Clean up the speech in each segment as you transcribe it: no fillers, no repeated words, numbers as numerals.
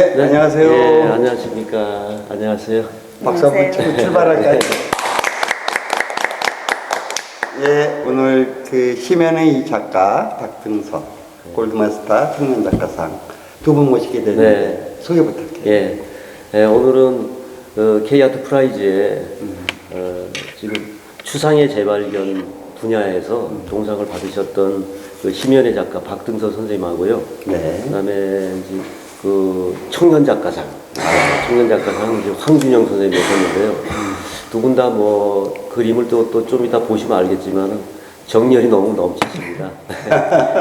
네, 안녕하세요. 예, 안녕하십니까. 안녕하세요. 박수 한번 치고 출발할까요? 예, 오늘 그 심연의 이 작가 박등서 골드마스터 청년 작가상 두 분 모시게 되는데 네. 소개 부탁해요. 예, 오늘은 K아트 프라이즈에 지금 추상의 재발견 분야에서 동상을 받으셨던 그 심연의 작가 박등서 선생님하고요. 네. 그다음에 이제 그 청년 작가상, 청년 작가상 이제 황준영 선생님이 오셨는데요. 두 분 다 뭐 그림을 또 좀 이따 보시면 알겠지만 정열이 너무 넘치십니다.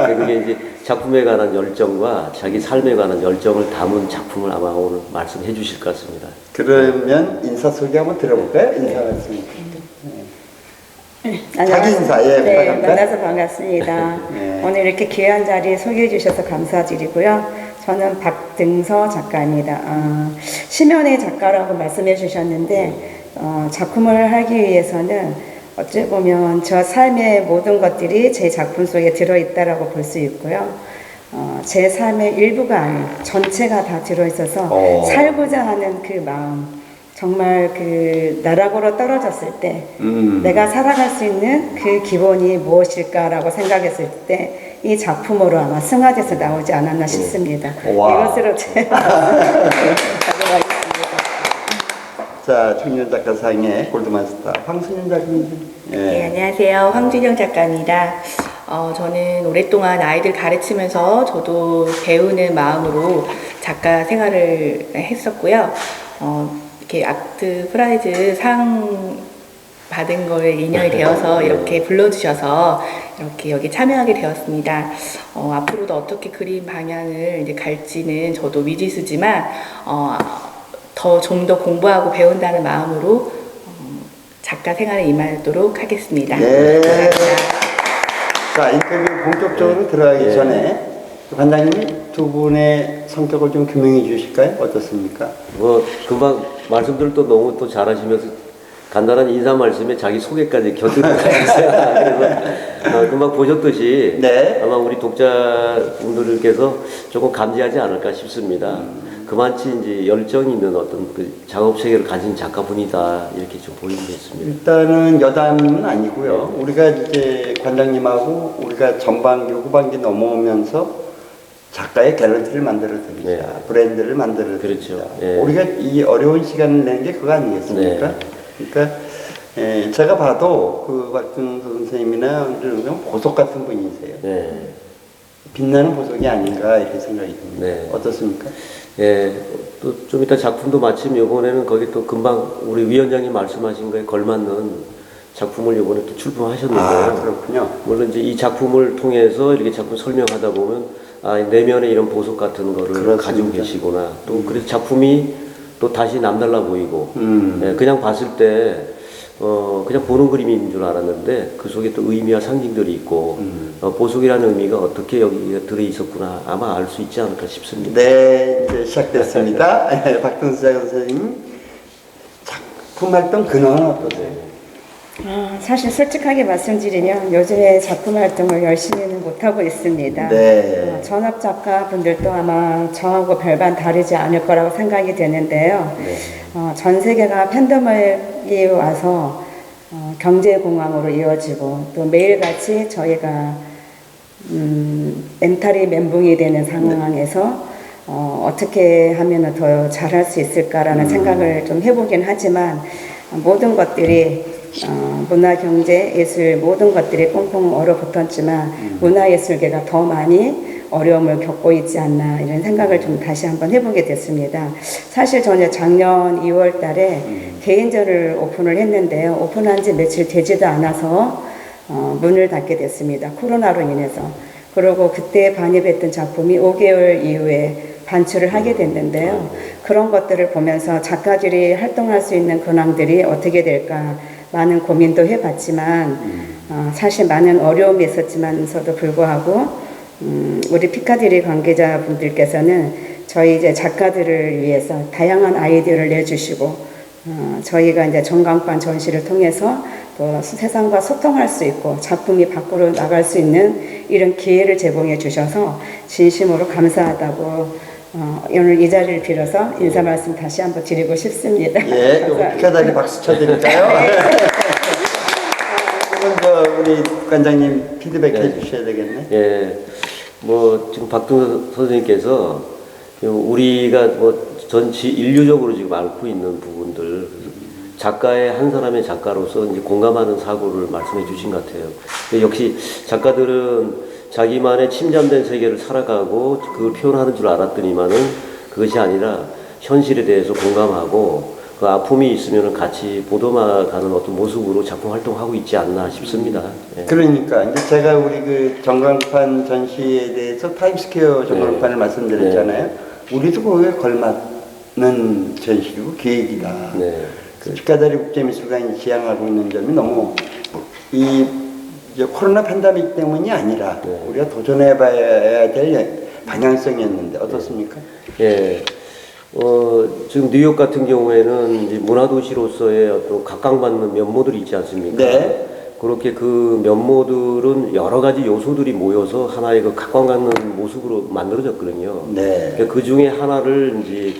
그게 이제 작품에 관한 열정과 자기 삶에 관한 열정을 담은 작품을 아마 오늘 말씀해 주실 것 같습니다. 그러면 인사 소개 한번 들어볼까요? 인사 말씀. 자기 안녕하세요. 인사, 예, 네, 부탁할까요? 만나서 반갑습니다. 네. 오늘 이렇게 귀한 자리 소개해 주셔서 감사드리고요. 저는 박등서 작가입니다. 심연의 작가라고 말씀해 주셨는데 작품을 하기 위해서는 어찌 보면 저 삶의 모든 것들이 제 작품 속에 들어있다라고 볼 수 있고요. 제 삶의 일부가 아닌 전체가 다 들어있어서 살고자 하는 그 마음, 정말 그 나락으로 떨어졌을 때 내가 살아갈 수 있는 그 기본이 무엇일까라고 생각했을 때 이 작품으로 아마 승화돼서 나오지 않았나 싶습니다. 와. 이것으로 제 가져가겠습니다. 자, 청년 작가상의 골드마스터 황순영 작가님. 예. 네, 안녕하세요. 황준영 작가입니다. 저는 오랫동안 아이들 가르치면서 저도 배우는 마음으로 작가 생활을 했었고요. 이렇게 아트 프라이즈 상 받은 거에 인연이 되어서 이렇게 불러주셔서 이렇게 여기 참여하게 되었습니다. 앞으로도 어떻게 그림 방향을 이제 갈지는 저도 미지수지만, 좀 더 공부하고 배운다는 마음으로 작가 생활에 임하도록 하겠습니다. 네. 감사합니다. 자, 인터뷰 본격적으로 들어가기 전에 관장님이 두 분의 성격을 좀 규명해 주실까요? 어떻습니까? 뭐 금방 말씀들 또 너무 또 잘하시면서 간단한 인사 말씀에 자기 소개까지 곁들여 주셨어요. 그래서 금방 보셨듯이 네. 아마 우리 독자분들께서 조금 감지하지 않을까 싶습니다. 그만치 이제 열정이 있는 어떤 그 작업 세계를 가진 작가분이다 이렇게 좀 보이는 게 있습니다. 일단은 여담은 아니고요. 우리가 이제 관장님하고 우리가 전반기, 후반기 넘어오면서 작가의 갤러리를 만들어 드리자. 네. 브랜드를 만들어 드리자. 그렇죠. 예. 우리가 이 어려운 시간을 낸 게 그거 아니겠습니까? 네. 그러니까 제가 봐도 그 박준서 선생님이나 이런 보석 같은 분이세요. 네. 빛나는 보석이 아닌가 이렇게 생각이 듭니다. 네. 어떻습니까? 예, 또 좀 이따 작품도 마침 이번에는 거기 또 금방 우리 위원장님 말씀하신 거에 걸맞는 작품을 이번에 또 출품하셨는데요. 아, 그렇군요. 물론 이제 이 작품을 통해서 이렇게 작품 설명하다 보면 내면에 이런 보석 같은 거를 그렇습니다. 가지고 계시구나. 또 그래서 작품이 또 다시 남달라 보이고 예, 그냥 봤을 때 그냥 보는 그림인 줄 알았는데 그 속에 또 의미와 상징들이 있고 보석이라는 의미가 어떻게 여기에 들어 있었구나 아마 알 수 있지 않을까 싶습니다. 네, 이제 시작됐습니다. 박등서 선생님 작품 활동 근황은 어떠세요? 사실 솔직하게 말씀드리면 요즘에 작품 활동을 열심히는 못하고 있습니다. 네. 전업 작가분들도 아마 저하고 별반 다르지 않을 거라고 생각이 되는데요. 네. 전 세계가 팬데믹이 와서 경제공황으로 이어지고 또 매일같이 저희가 멘탈이 멘붕이 되는 상황에서 어떻게 하면 더 잘할 수 있을까라는 생각을 좀 해보긴 하지만 모든 것들이 문화, 경제, 예술 모든 것들이 꽁꽁 얼어붙었지만 문화예술계가 더 많이 어려움을 겪고 있지 않나 이런 생각을 좀 다시 한번 해보게 됐습니다. 사실 저는 작년 2월 달에 개인전을 오픈을 했는데요. 오픈한 지 며칠 되지도 않아서 문을 닫게 됐습니다. 코로나로 인해서. 그리고 그때 반입했던 작품이 5개월 이후에 반출을 하게 됐는데요. 그런 것들을 보면서 작가들이 활동할 수 있는 근황들이 어떻게 될까 많은 고민도 해봤지만 사실 많은 어려움이 있었지만서도 불구하고 우리 피카디리 관계자분들께서는 저희 이제 작가들을 위해서 다양한 아이디어를 내주시고 저희가 이제 전광판 전시를 통해서 또 세상과 소통할 수 있고 작품이 밖으로 나갈 수 있는 이런 기회를 제공해 주셔서 진심으로 감사하다고 오늘 이 자리를 빌어서 인사 말씀 다시 한번 드리고 싶습니다. 예, 감사합니다. 피카다리 박수 쳐드릴까요? 그럼 우리 관장님 피드백 해주셔야 되겠네. 예, 뭐 지금 박동서 선생님께서 우리가 뭐 전체 인류적으로 지금 앓고 있는 부분들 작가의 한 사람의 작가로서 이제 공감하는 사고를 말씀해 주신 것 같아요. 역시 작가들은 자기만의 침잠된 세계를 살아가고 그걸 표현하는 줄 알았더니만은 그것이 아니라 현실에 대해서 공감하고 그 아픔이 있으면 같이 보듬어가는 어떤 모습으로 작품 활동하고 있지 않나 싶습니다. 예. 그러니까 이제 제가 우리 그 전광판 전시에 대해서 타임스퀘어 전광판을 말씀드렸잖아요. 우리도 거기에 걸맞는 전시고 기획이다. 네. 피카다리 국제미술관이 지향하고 있는 점이 너무 이 이제 코로나 팬데믹 때문이 아니라 우리가 도전해봐야 될 방향성이었는데 어떻습니까? 예. 지금 뉴욕 같은 경우에는 이제 문화도시로서의 어떤 각광받는 면모들이 있지 않습니까? 네. 그렇게 그 면모들은 여러 가지 요소들이 모여서 하나의 그 각광받는 모습으로 만들어졌거든요. 네. 그 중에 하나를 이제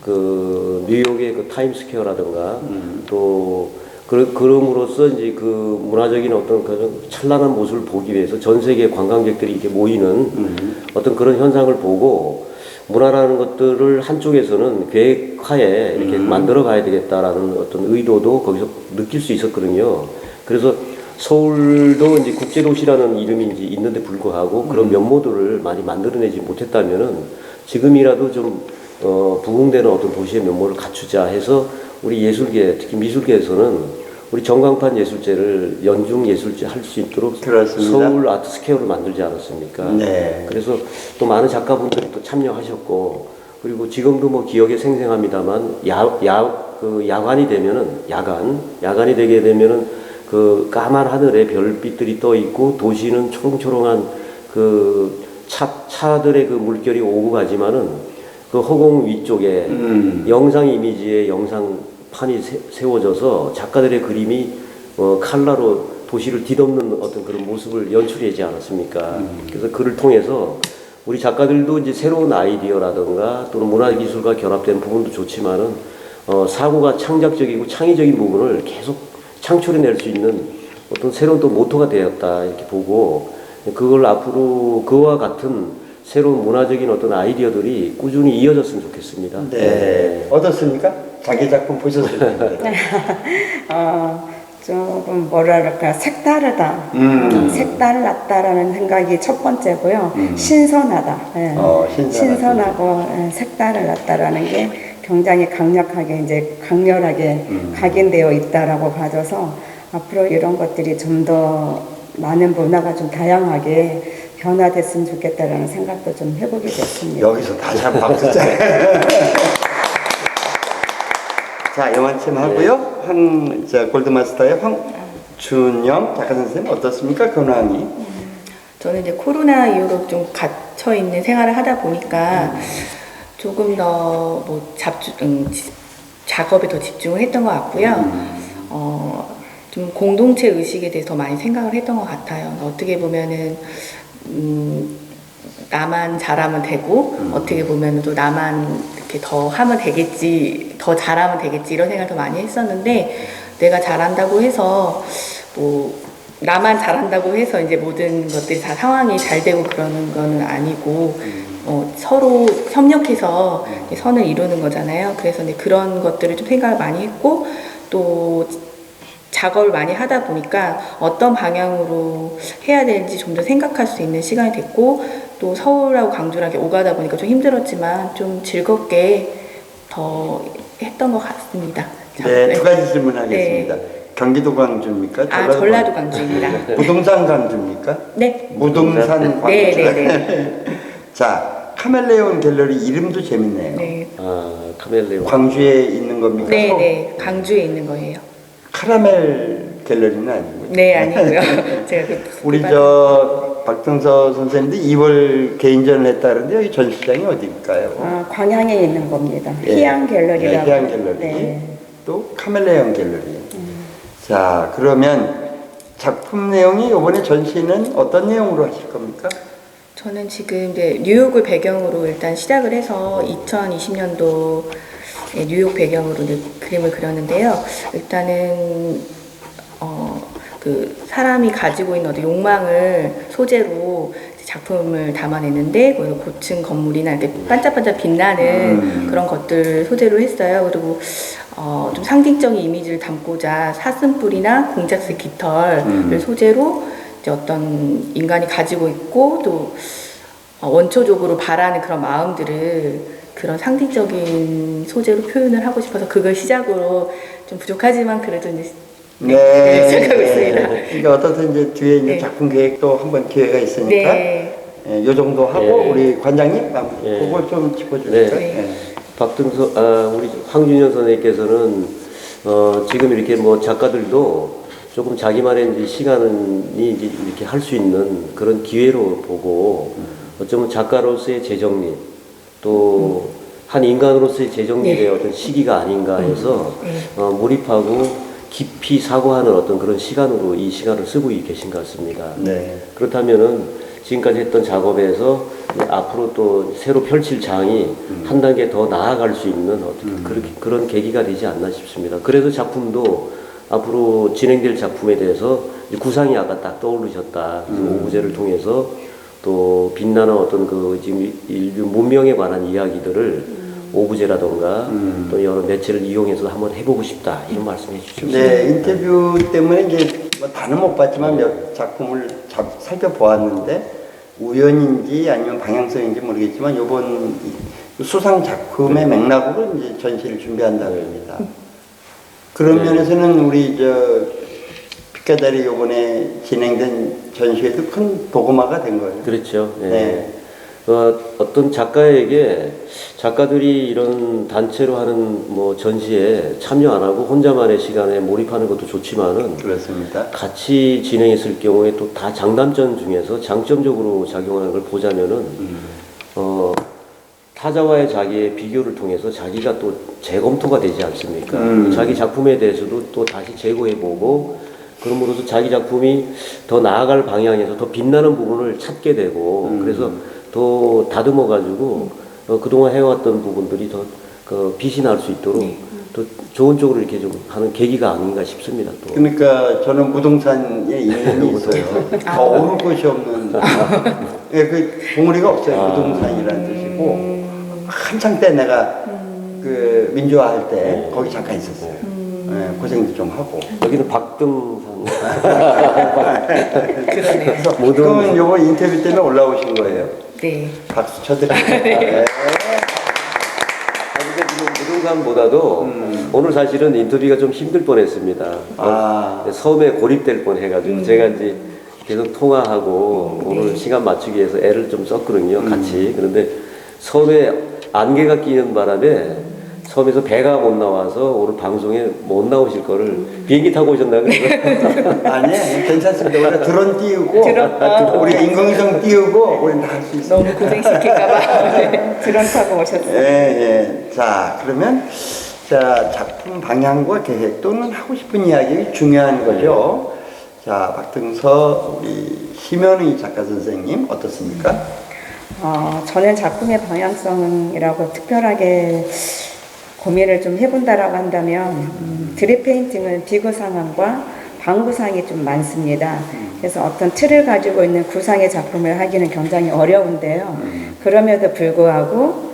그 뉴욕의 그 타임스퀘어라든가 또 그럼으로써 이제 그 문화적인 어떤 그 찬란한 모습을 보기 위해서 전 세계 관광객들이 이렇게 모이는 어떤 그런 현상을 보고 문화라는 것들을 한쪽에서는 계획하에 이렇게 만들어 가야 되겠다라는 어떤 의도도 거기서 느낄 수 있었거든요. 그래서 서울도 이제 국제도시라는 이름이 이제 있는데 불구하고 그런 면모들을 많이 만들어내지 못했다면은 지금이라도 좀 부흥되는 어떤 도시의 면모를 갖추자 해서 우리 예술계, 특히 미술계에서는 우리 전광판 예술제를 연중 예술제 할 수 있도록 그렇습니다. 서울 아트 스퀘어를 만들지 않았습니까? 네. 그래서 또 많은 작가분들이 또 참여하셨고 그리고 지금도 뭐 기억에 생생합니다만 그 야간이 되면은 야간이 되게 되면은 그 까만 하늘에 별빛들이 떠 있고 도시는 초롱초롱한 그 차들의 그 물결이 오고 가지만은 그 허공 위쪽에 영상 이미지의 영상판이 세워져서 작가들의 그림이 칼라로 도시를 뒤덮는 어떤 그런 모습을 연출하지 않았습니까? 그래서 그를 통해서 우리 작가들도 이제 새로운 아이디어라든가 또는 문화기술과 결합된 부분도 좋지만은 사고가 창작적이고 창의적인 부분을 계속 창출해낼 수 있는 어떤 새로운 또 모토가 되었다 이렇게 보고 그걸 앞으로 그와 같은 새로운 문화적인 어떤 아이디어들이 꾸준히 이어졌으면 좋겠습니다. 네. 어떻습니까? 자기 작품 보셨을 텐데. 조금 뭐랄까 색다르다, 색달랐다라는 생각이 첫 번째고요. 신선하다, 예. 신선하고 색달랐다라는 게 굉장히 강력하게 이제 강렬하게 각인되어 있다라고 봐줘서 앞으로 이런 것들이 좀 더 많은 문화가 좀 다양하게 변화됐으면 좋겠다라는 생각도 좀 해보게 됐습니다. 여기서 다시 한 박수 자, 이만큼 하고요. 골드마스터의 황준영 작가 선생님 어떻습니까? 근황이? 저는 이제 코로나 이후로 좀 갇혀 있는 생활을 하다 보니까 조금 더 뭐 작업에 더 집중을 했던 것 같고요. 좀 공동체 의식에 대해서 더 많이 생각을 했던 것 같아요. 어떻게 보면은 나만 잘하면 되고 어떻게 보면 또 나만 이렇게 더 하면 되겠지, 더 잘하면 되겠지 이런 생각을 더 많이 했었는데 내가 잘한다고 해서 뭐 나만 잘한다고 해서 이제 모든 것들이 다 상황이 잘 되고 그러는 거는 아니고 서로 협력해서 선을 이루는 거잖아요. 그래서 이제 그런 것들을 좀 생각을 많이 했고 또 작업을 많이 하다 보니까 어떤 방향으로 해야 되는지 좀 더 생각할 수 있는 시간이 됐고 또 서울하고 광주랑 오가다 보니까 좀 힘들었지만 좀 즐겁게 더 했던 것 같습니다. 네, 두 가지 질문하겠습니다. 네. 경기도 광주입니까? 전라도 광주입니다. 부동산 광주입니까? 네. 부동산 광주. 네. 자, 카멜레온 갤러리 이름도 재밌네요. 네. 카멜레온. 광주에 있는 겁니까? 네. 광주에 있는 거예요. 카라멜 갤러리는 아니고요. 네, 아니고요. 제가 우리 박동서 선생님도 2월 개인전을 했다는데 여기 전시장이 어디일까요? 광양에 있는 겁니다. 예. 희양 갤러리라고. 희양 갤러리. 네. 또 카멜레온 갤러리. 자, 그러면 작품 내용이 이번에 전시는 어떤 내용으로 하실 겁니까? 저는 지금 이제 뉴욕을 배경으로 일단 시작을 해서 2020년도 뉴욕 배경으로 이제 그림을 그렸는데요. 일단은 그 사람이 가지고 있는 어떤 욕망을 소재로 작품을 담아냈는데 거기서 고층 건물이나 이렇게 반짝반짝 빛나는 그런 것들 소재로 했어요. 그리고 좀 상징적인 이미지를 담고자 사슴뿔이나 공작새 깃털을 소재로 이제 어떤 인간이 가지고 있고 또 원초적으로 바라는 그런 마음들을 그런 상징적인 소재로 표현을 하고 싶어서 그걸 시작으로 좀 부족하지만 그래도 이제 시작하고 있습니다. 그러니까 어떻든 이제 뒤에 이제 네. 작품 계획도 한번 기회가 있으니까 네. 요 정도 하고 네. 우리 관장님 네. 그걸 좀 짚어주실까요? 네. 네. 우리 황준현 선생님께서는 지금 이렇게 뭐 작가들도 조금 자기만의 이제 시간이 이제 이렇게 할 수 있는 그런 기회로 보고 어쩌면 작가로서의 재정립 또 한 인간으로서의 재정립의 어떤 시기가 아닌가 해서 몰입하고 깊이 사고하는 어떤 그런 시간으로 이 시간을 쓰고 계신 것 같습니다. 네. 그렇다면은 지금까지 했던 작업에서 이제 앞으로 또 새로 펼칠 장이 한 단계 더 나아갈 수 있는 어떻게 그런 계기가 되지 않나 싶습니다. 그래서 작품도 앞으로 진행될 작품에 대해서 이제 구상이 아까 딱 떠오르셨다. 그래서 오브제를 통해서 또 빛나는 어떤 그 지금 인류 문명에 관한 이야기들을 오브제라던가 또 여러 매체를 이용해서 한번 해보고 싶다 이런 말씀해 주셨습니다. 네, 인터뷰 때문에 이제 뭐 다는 못 봤지만 몇 작품을 살펴보았는데 우연인지 아니면 방향성인지 모르겠지만 이번 수상 작품의 맥락으로 이제 전시를 준비한다고 합니다. 그런 면에서는 우리 빛가다리 이번에 진행된 전시회도 큰 도구마가 된 거예요. 그렇죠. 예. 네. 어떤 작가들이 이런 단체로 하는 뭐 전시에 참여 안 하고 혼자만의 시간에 몰입하는 것도 좋지만은 그렇습니다. 같이 진행했을 경우에 또 다 장단점 중에서 장점적으로 작용하는 걸 보자면은 타자와의 자기의 비교를 통해서 자기가 또 재검토가 되지 않습니까? 자기 작품에 대해서도 또 다시 재고해보고 그럼으로써 자기 작품이 더 나아갈 방향에서 더 빛나는 부분을 찾게 되고 그래서 더 다듬어가지고 그동안 해왔던 부분들이 더 빛이 날 수 있도록 또 좋은 쪽으로 이렇게 좀 하는 계기가 아닌가 싶습니다. 또. 그러니까 저는 무등산에 이름이 있어요. 더 오를 곳이 없는 예, 그 봉우리가 없어요. 무등산이라는 뜻이고 한창 때 내가 그 민주화 할 때 거기 잠깐 있었어요. 예, 고생도 좀 하고. 여기는 박등산. 그러네요. 그러면 요거 인터뷰 때문에 올라오신 거예요. 네. 박수 쳐드립니다. 네. 근데 지금 무등산보다도 오늘 사실은 인터뷰가 좀 힘들 뻔했습니다. 섬에 고립될 뻔해가지고 제가 이제 계속 통화하고 오늘 시간 맞추기 위해서 애를 좀 썼거든요, 같이. 그런데 섬에 안개가 끼는 바람에 섬에서 배가 못 나와서 오늘 방송에 못 나오실 거를 비행기 타고 오셨나요? 아니, 괜찮습니다. 우리 드론 띄우고, 우리 인공위성 띄우고, 우리 다 할 수 있어요. 너무 고생시킬까봐. 드론 타고 오셨어요. 예. 자, 그러면, 작품 방향과 계획 또는 하고 싶은 이야기 중요한 거죠. 자, 박등서, 우리 심현의 작가 선생님, 어떻습니까? 저는 작품의 방향성이라고 특별하게 고민을 좀 해본다라고 한다면 드립 페인팅은 비구 상황과 방구상이 좀 많습니다. 그래서 어떤 틀을 가지고 있는 구상의 작품을 하기는 굉장히 어려운데요. 그럼에도 불구하고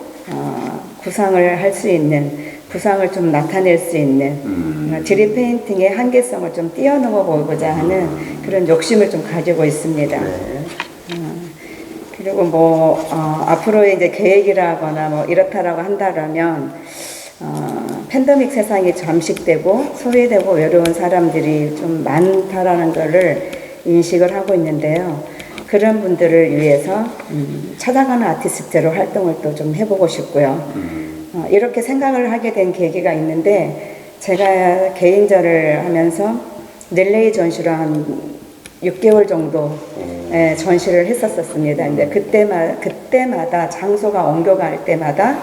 구상을 할 수 있는, 구상을 좀 나타낼 수 있는 드립 페인팅의 한계성을 좀 뛰어넘어 보고자 하는 그런 욕심을 좀 가지고 있습니다. 그리고 뭐 앞으로의 이제 계획이라거나 뭐 이렇다라고 한다라면 팬데믹 세상이 잠식되고 소외되고 외로운 사람들이 좀 많다라는 것을 인식을 하고 있는데요. 그런 분들을 위해서 찾아가는 아티스트로 활동을 또 좀 해보고 싶고요. 이렇게 생각을 하게 된 계기가 있는데 제가 개인전을 하면서 릴레이 전시로 한 6개월 정도 전시를 했었습니다. 근데 그때마다 장소가 옮겨갈 때마다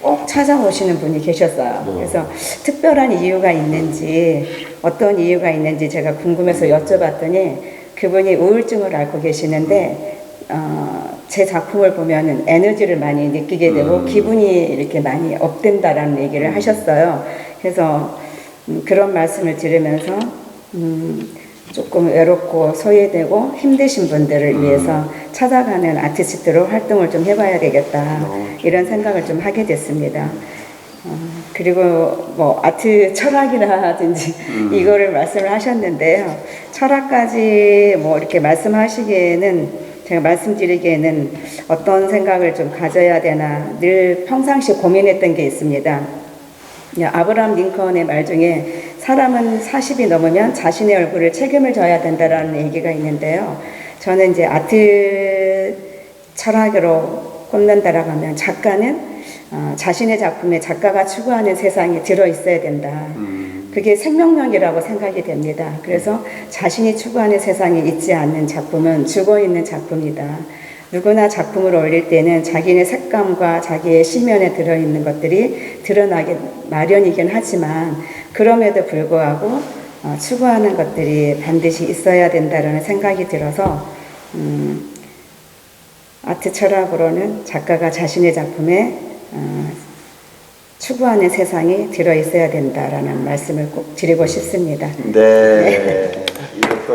꼭 찾아오시는 분이 계셨어요. 그래서 특별한 이유가 있는지 어떤 이유가 있는지 제가 궁금해서 여쭤봤더니 그분이 우울증을 앓고 계시는데 제 작품을 보면은 에너지를 많이 느끼게 되고 기분이 이렇게 많이 업된다라는 얘기를 하셨어요. 그래서 그런 말씀을 들으면서 조금 외롭고 소외되고 힘드신 분들을 위해서 찾아가는 아티스트로 활동을 좀 해봐야 되겠다 이런 생각을 좀 하게 됐습니다. 그리고 뭐 아트 철학이라든지 이거를 말씀을 하셨는데요. 철학까지 뭐 이렇게 말씀하시기에는 제가 말씀드리기에는 어떤 생각을 좀 가져야 되나 늘 평상시 고민했던 게 있습니다. 아브라함 링컨의 말 중에 사람은 40이 넘으면 자신의 얼굴을 책임을 져야 된다라는 얘기가 있는데요. 저는 이제 아트 철학으로 꼽는다라고 하면 작가는 자신의 작품에 작가가 추구하는 세상이 들어있어야 된다. 그게 생명력이라고 생각이 됩니다. 그래서 자신이 추구하는 세상에 있지 않는 작품은 죽어있는 작품이다. 누구나 작품을 올릴 때는 자기의 색감과 자기의 심연에 들어있는 것들이 드러나기 마련이긴 하지만 그럼에도 불구하고 추구하는 것들이 반드시 있어야 된다는 생각이 들어서 아트 철학으로는 작가가 자신의 작품에 추구하는 세상이 들어있어야 된다라는 말씀을 꼭 드리고 싶습니다. 네. 이것도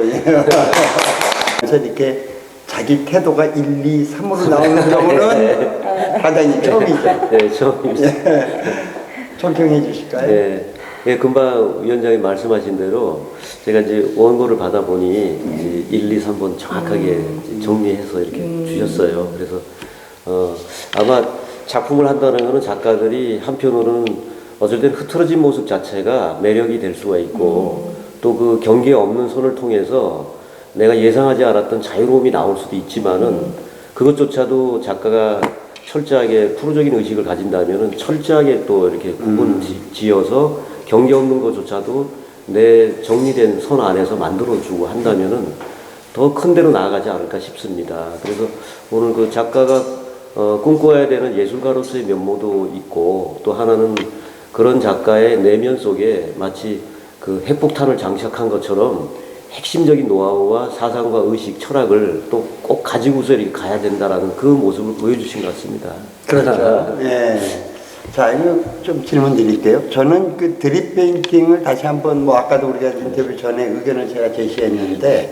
그래서 이렇게 자기 태도가 1, 2, 3으로 나오는 경우는 사장님 처음이죠. 네, 처음입니다. 존경해 주실까요? 네. 예, 금방 위원장이 말씀하신 대로 제가 이제 원고를 받아보니 이제 1, 2, 3번 정확하게 정리해서 이렇게 주셨어요. 그래서 아마 작품을 한다는 것은 작가들이 한편으로는 어쩔 때는 흐트러진 모습 자체가 매력이 될 수가 있고 또 그 경계에 없는 손을 통해서 내가 예상하지 않았던 자유로움이 나올 수도 있지만은 그것조차도 작가가 철저하게 프로적인 의식을 가진다면은 철저하게 또 이렇게 구분 지어서 경계 없는 것조차도 내 정리된 선 안에서 만들어주고 한다면은 더 큰 데로 나아가지 않을까 싶습니다. 그래서 오늘 그 작가가 꿈꿔야 되는 예술가로서의 면모도 있고 또 하나는 그런 작가의 내면 속에 마치 그 핵폭탄을 장착한 것처럼 핵심적인 노하우와 사상과 의식, 철학을 또 꼭 가지고서 이렇게 가야 된다라는 그 모습을 보여주신 것 같습니다. 그렇죠. 예. 자, 이거 좀 질문 드릴게요. 저는 그 드립 페인팅을 다시 한번 뭐 아까도 우리가 인터뷰 전에 의견을 제가 제시했는데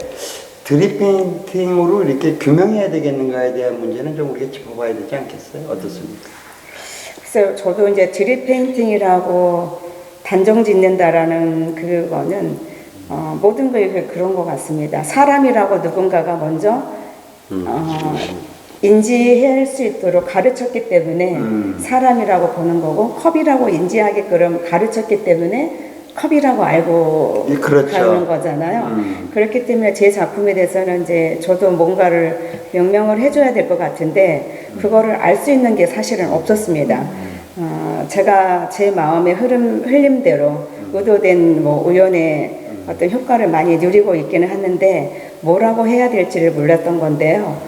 드립 페인팅으로 이렇게 규명해야 되겠는가에 대한 문제는 좀 우리가 짚어봐야 되지 않겠어요? 어떻습니까? 글쎄요, 저도 이제 드립 페인팅이라고 단정 짓는다라는 그거는 모든 게 그런 것 같습니다. 사람이라고 누군가가 먼저 인지할 수 있도록 가르쳤기 때문에 사람이라고 보는 거고 컵이라고 인지하게끔 가르쳤기 때문에 컵이라고 알고 그렇죠. 가는 거잖아요. 그렇기 때문에 제 작품에 대해서는 이제 저도 뭔가를 명명을 해줘야 될 것 같은데 그거를 알 수 있는 게 사실은 없었습니다. 제가 제 마음의 흘림대로 의도된 뭐 우연의 어떤 효과를 많이 누리고 있기는 하는데 뭐라고 해야 될지를 몰랐던 건데요.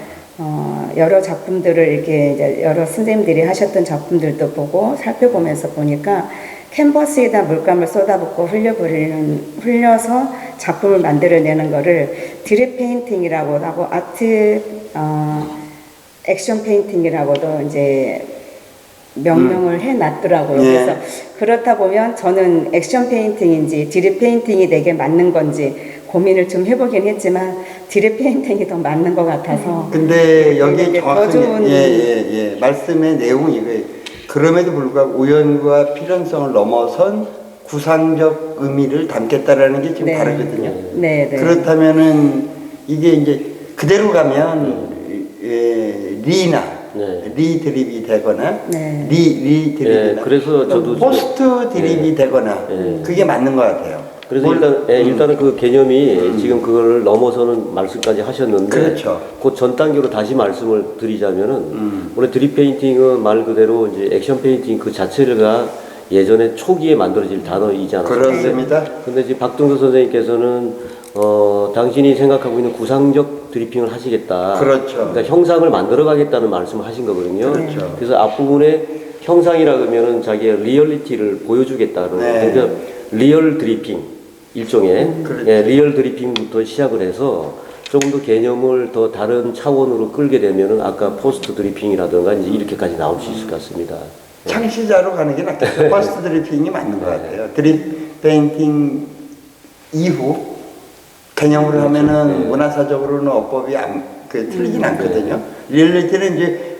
여러 작품들을 이렇게 이제 여러 선생님들이 하셨던 작품들도 보고 살펴보면서 보니까 캔버스에다 물감을 쏟아붓고 흘려서 작품을 만들어내는 거를 드립 페인팅이라고 하고 아트 액션 페인팅이라고도 이제 명명을 해놨더라고요. 예. 그래서 그렇다 보면 저는 액션 페인팅인지 드립 페인팅이 내게 맞는 건지 고민을 좀 해보긴 했지만 드립 페인팅이 더 맞는 것 같아서. 근데 여기 더 정확하게 좋은 말씀의 내용이 이거예요. 그럼에도 불구하고 우연과 필연성을 넘어선 구상적 의미를 담겠다라는 게 지금 네. 다르거든요. 네, 네. 그렇다면은 이게 이제 그대로 가면 리나 네. 리 드립이 되거나 네. 리 드립이 네, 그래서 저도 포스트 드립이 되거나 그게 맞는 것 같아요. 그래서 일단은 그 개념이 지금 그걸 넘어서는 말씀까지 하셨는데 그렇죠. 그 전 단계로 다시 말씀을 드리자면은 원래 드립 페인팅은 말 그대로 이제 액션 페인팅 그 자체가 예전에 초기에 만들어질 단어이지 않았습니까? 그렇습니다. 근데 지금 박동서 선생님께서는 당신이 생각하고 있는 구상적 드리핑을 하시겠다. 그렇죠. 그러니까 형상을 만들어 가겠다는 말씀을 하신 거거든요. 그렇죠. 그래서 앞부분에 형상이라 그러면은 자기의 리얼리티를 보여주겠다는 네. 그러니까 리얼 드리핑 일종의 그렇죠. 예, 리얼 드리핑부터 시작을 해서 조금 더 개념을 더 다른 차원으로 끌게 되면은 아까 포스트 드리핑이라든가 이제 이렇게까지 나올 수 있을 것 같습니다. 창시자로 가는 게 낫겠죠. 퍼스트 드리핑이 맞는 것 같아요. 드립 페인팅 이후 개념으로 하면은 문화사적으로는 어법이 틀리진 않거든요. 리얼리티는 이제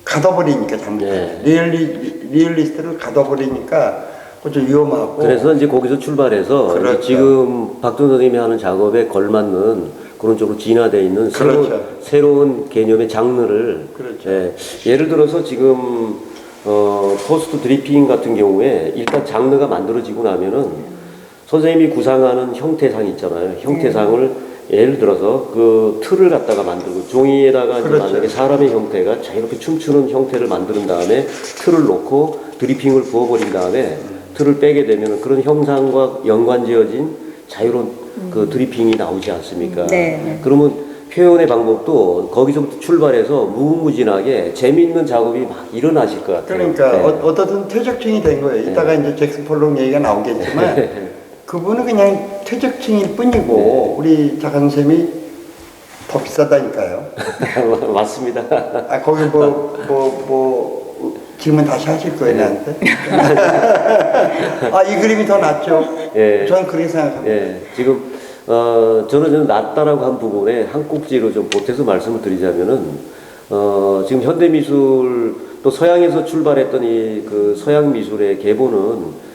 가둬버리니까 잘못하면 리얼리스트를 가둬버리니까 좀 위험하고. 그래서 이제 거기서 출발해서 그렇죠. 이제 지금 박준 선생님이 하는 작업에 걸맞는 그런 쪽으로 진화되어 있는 그렇죠. 새로운 개념의 장르를 그렇죠. 예를 들어서 지금 포스트 드리핑 같은 경우에 일단 장르가 만들어지고 나면은 선생님이 구상하는 형태상 있잖아요. 형태상을 예를 들어서 그 틀을 갖다가 만들고 종이에다가 이제 그렇죠. 만약에 사람의 형태가 자유롭게 춤추는 형태를 만드는 다음에 틀을 놓고 드리핑을 부어버린 다음에 틀을 빼게 되면 그런 형상과 연관지어진 자유로운 그 드리핑이 나오지 않습니까? 네. 그러면 표현의 방법도 거기서부터 출발해서 무궁무진하게 재미있는 작업이 막 일어나실 것 같아요. 그러니까 네. 어떻든 퇴적층이 된 거예요. 이따가 이제 잭슨 폴록 얘기가 나오겠지만 그분은 그냥 퇴적층일 뿐이고 우리 작가 선생님이 더 비싸다니까요. 맞습니다. 아 거기 질문 다시 하실 거예요 나한테? 아 이 그림이 더 낫죠. 예. 저는 그렇게 생각합니다. 예, 지금 저는 낫다라고 한 부분에 한 꼭지로 좀 보태서 말씀을 드리자면은 지금 현대 미술 또 서양에서 출발했던 이 그 서양 미술의 계보는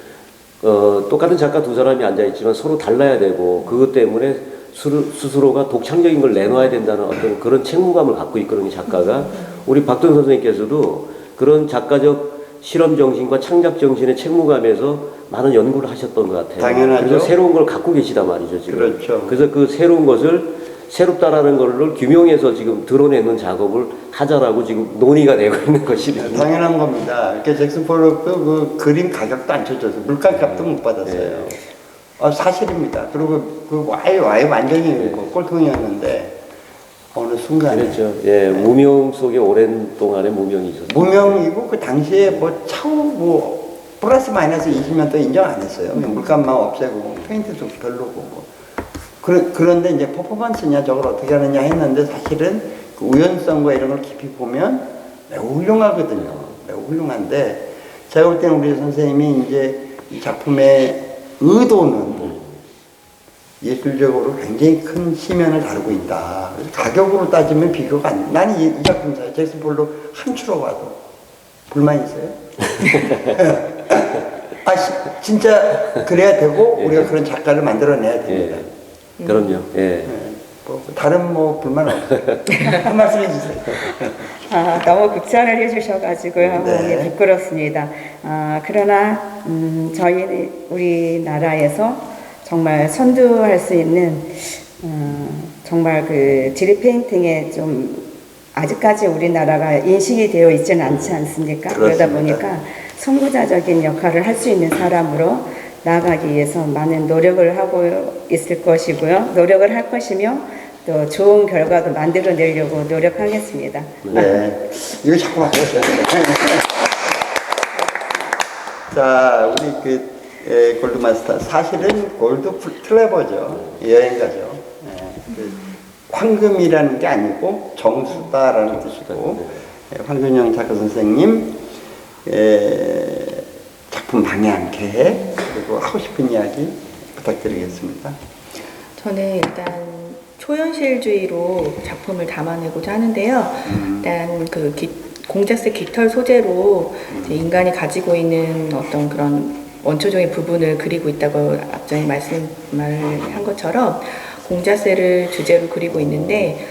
똑같은 작가 두 사람이 앉아 있지만 서로 달라야 되고 그것 때문에 스스로가 독창적인 걸 내놔야 된다는 어떤 그런 책무감을 갖고 있거든요 작가가. 우리 박돈 선생님께서도 그런 작가적 실험 정신과 창작 정신의 책무감에서 많은 연구를 하셨던 것 같아요. 당연하죠. 그래서 새로운 걸 갖고 계시단 말이죠 지금. 그렇죠. 그래서 그 새로운 것을 새롭다라는 것을 규명해서 지금 드러내는 작업을 하자라고 지금 논의가 되고 있는 것이거든요. 당연한 겁니다. 그러니까 잭슨 폴록도 그 그림 가격도 안 쳐줘서 물가값도 못 받았어요. 사실입니다. 그리고 그 와이 완전히 꼴통이었는데 어느 순간에 그렇죠. 예, 무명 속에 오랜 동안의 무명이 있었어요. 무명이고 그 당시에 뭐 차후 뭐 플러스 마이너스 20년 동안 인정 안 했어요. 그냥 물감만 없애고 페인트도 별로고. 그런데 이제 퍼포먼스냐 저걸 어떻게 하느냐 했는데 사실은 그 우연성과 이런 걸 깊이 보면 매우 훌륭하거든요. 매우 훌륭한데 제가 볼 때는 우리 선생님이 이제 이 작품의 의도는 예술적으로 굉장히 큰 심연을 다루고 있다. 그래서 가격으로 따지면 비교가 안 돼. 나는 이 작품 사요. 잭슨 폴록 한 추로 봐도 불만 있어요? 진짜 그래야 되고 우리가 그런 작가를 만들어내야 됩니다. 그럼요. 예. 다른 불만 없어요. 한 말씀 해주세요. 너무 극찬을 해주셔가지고요. 네. 부끄럽습니다. 그러나 저희 우리나라에서 정말 선두할 수 있는 정말 그 드립 페인팅에 좀 아직까지 우리나라가 인식이 되어 있지는 않지 않습니까? 그렇습니다. 그러다 보니까 선구자적인 역할을 할 수 있는 사람으로 나아가기 위해서 많은 노력을 하고 있을 것이고요. 노력을 할 것이며 또 좋은 결과도 만들어내려고 노력하겠습니다. 네. 이거 자꾸 바꿔주셔야 돼요. 자, 우리 골드마스터. 사실은 골드 플레버죠. 여행가죠. 황금이라는 게 아니고 정수다라는 뜻이고, 황균영 작가 선생님, 작품 방향, 계획, 그리고 하고 싶은 이야기 부탁드리겠습니다. 저는 일단 초현실주의로 작품을 담아내고자 하는데요. 일단 그 공작새 깃털 소재로 이제 인간이 가지고 있는 어떤 그런 원초적인 부분을 그리고 있다고 앞전에 말씀한 것처럼 공작새를 주제로 그리고 있는데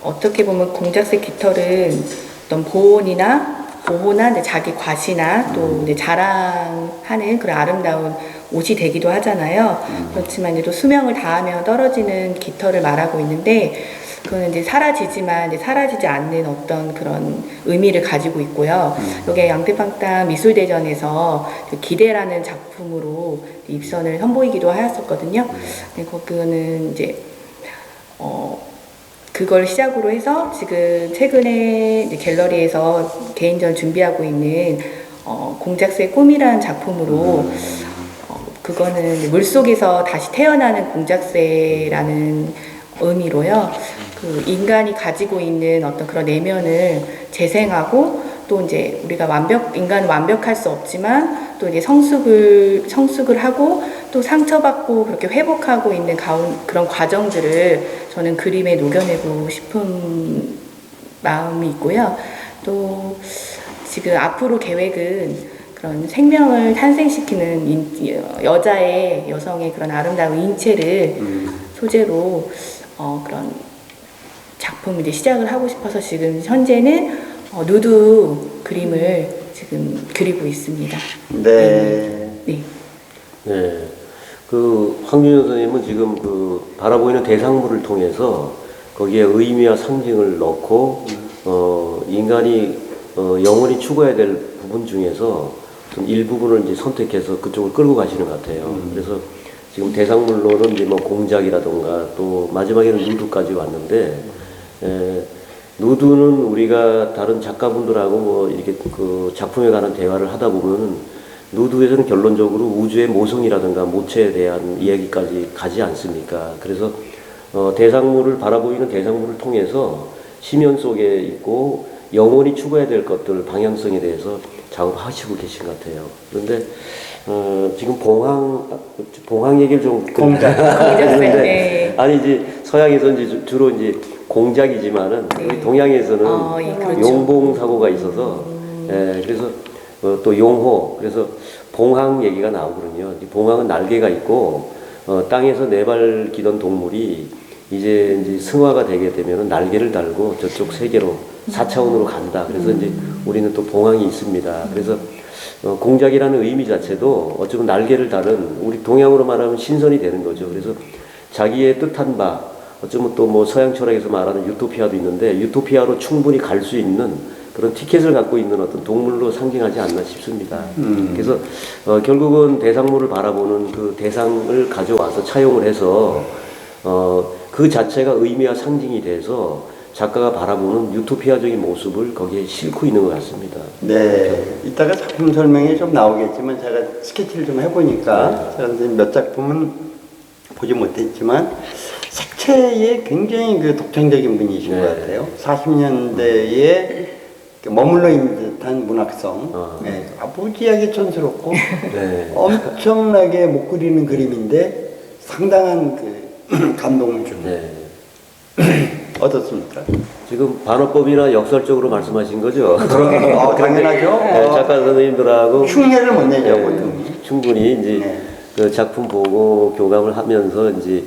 어떻게 보면 공작새 깃털은 어떤 보호나 이제 자기 과시나 또 이제 자랑하는 그런 아름다운 옷이 되기도 하잖아요. 그렇지만 이제 또 수명을 다하면 떨어지는 깃털을 말하고 있는데 그거는 이제 사라지지만 이제 사라지지 않는 어떤 그런 의미를 가지고 있고요. 여기 양떼방땅 미술대전에서 기대라는 작품으로 입선을 선보이기도 하였었거든요. 그거는 이제 그걸 시작으로 해서 지금 최근에 이제 갤러리에서 개인전 준비하고 있는 공작새의 꿈이라는 작품으로 그거는 물속에서 다시 태어나는 공작새라는 의미로요. 그 인간이 가지고 있는 어떤 그런 내면을 재생하고 또 이제 우리가 인간은 완벽할 수 없지만 또 이제 성숙을 하고 또 상처받고 그렇게 회복하고 있는 그런 과정들을 저는 그림에 녹여내고 싶은 마음이 있고요. 또 지금 앞으로 계획은 그런 생명을 탄생시키는 여성의 그런 아름다운 인체를 소재로 그런 작품을 이제 시작을 하고 싶어서 지금 현재는 누드 그림을 지금 그리고 있습니다. 네. 네. 네. 그 황준영 선생님은 지금 그 바라보이는 대상물을 통해서 거기에 의미와 상징을 넣고 인간이 영원히 추구해야 될 부분 중에서 좀 일부분을 이제 선택해서 그쪽을 끌고 가시는 것 같아요. 그래서 지금 대상물로는 이제 뭐 공작이라던가 또 마지막에는 누드까지 왔는데 누드는 우리가 다른 작가분들하고 뭐 이렇게 그 작품에 관한 대화를 하다 보면 누드에서는 결론적으로 우주의 모성이라든가 모체에 대한 이야기까지 가지 않습니까? 그래서 대상물을 바라보이는 대상물을 통해서 심연 속에 있고 영원히 추구해야 될 것들 방향성에 대해서 작업하시고 계신 것 같아요. 그런데 지금 봉황 얘기를 좀 공작생. 네. 아니 이제 서양에서 이제 주로 이제 공작이지만은 네. 우리 동양에서는 예, 그렇죠. 용봉 사고가 있어서 그래서 또 용호 그래서 봉황 얘기가 나오거든요. 봉황은 날개가 있고 땅에서 내발기던 동물이 이제 승화가 되게 되면은 날개를 달고 저쪽 세계로 4차원으로 간다. 그래서 이제 우리는 또 봉황이 있습니다. 그래서 공작이라는 의미 자체도 어쩌면 날개를 달은 우리 동양으로 말하면 신선이 되는 거죠. 그래서 자기의 뜻한 바 어쩌면 또 뭐 서양 철학에서 말하는 유토피아도 있는데 유토피아로 충분히 갈 수 있는 그런 티켓을 갖고 있는 어떤 동물로 상징하지 않나 싶습니다. 그래서 결국은 대상물을 바라보는 그 대상을 가져와서 차용을 해서 그 자체가 의미와 상징이 돼서 작가가 바라보는 유토피아적인 모습을 거기에 싣고 있는 것 같습니다. 네. 이따가 작품 설명이 좀 나오겠지만 제가 스케치를 좀 해보니까 제가 이제 몇 작품은 보지 못했지만 색채에 굉장히 그 독창적인 분이신 것 같아요. 40년대에 머물러 있는 듯한 문학성. 네. 무지하게 촌스럽고 엄청나게 못 그리는 그림인데 상당한 그 감동을 주는. 네. 어떻습니까? 지금 반어법이나 역설적으로 말씀하신 거죠? 당연하죠. 네, 작가 선생님들하고 흉내를 못 내죠, 보통. 충분히 이제 그 작품 보고 교감을 하면서 이제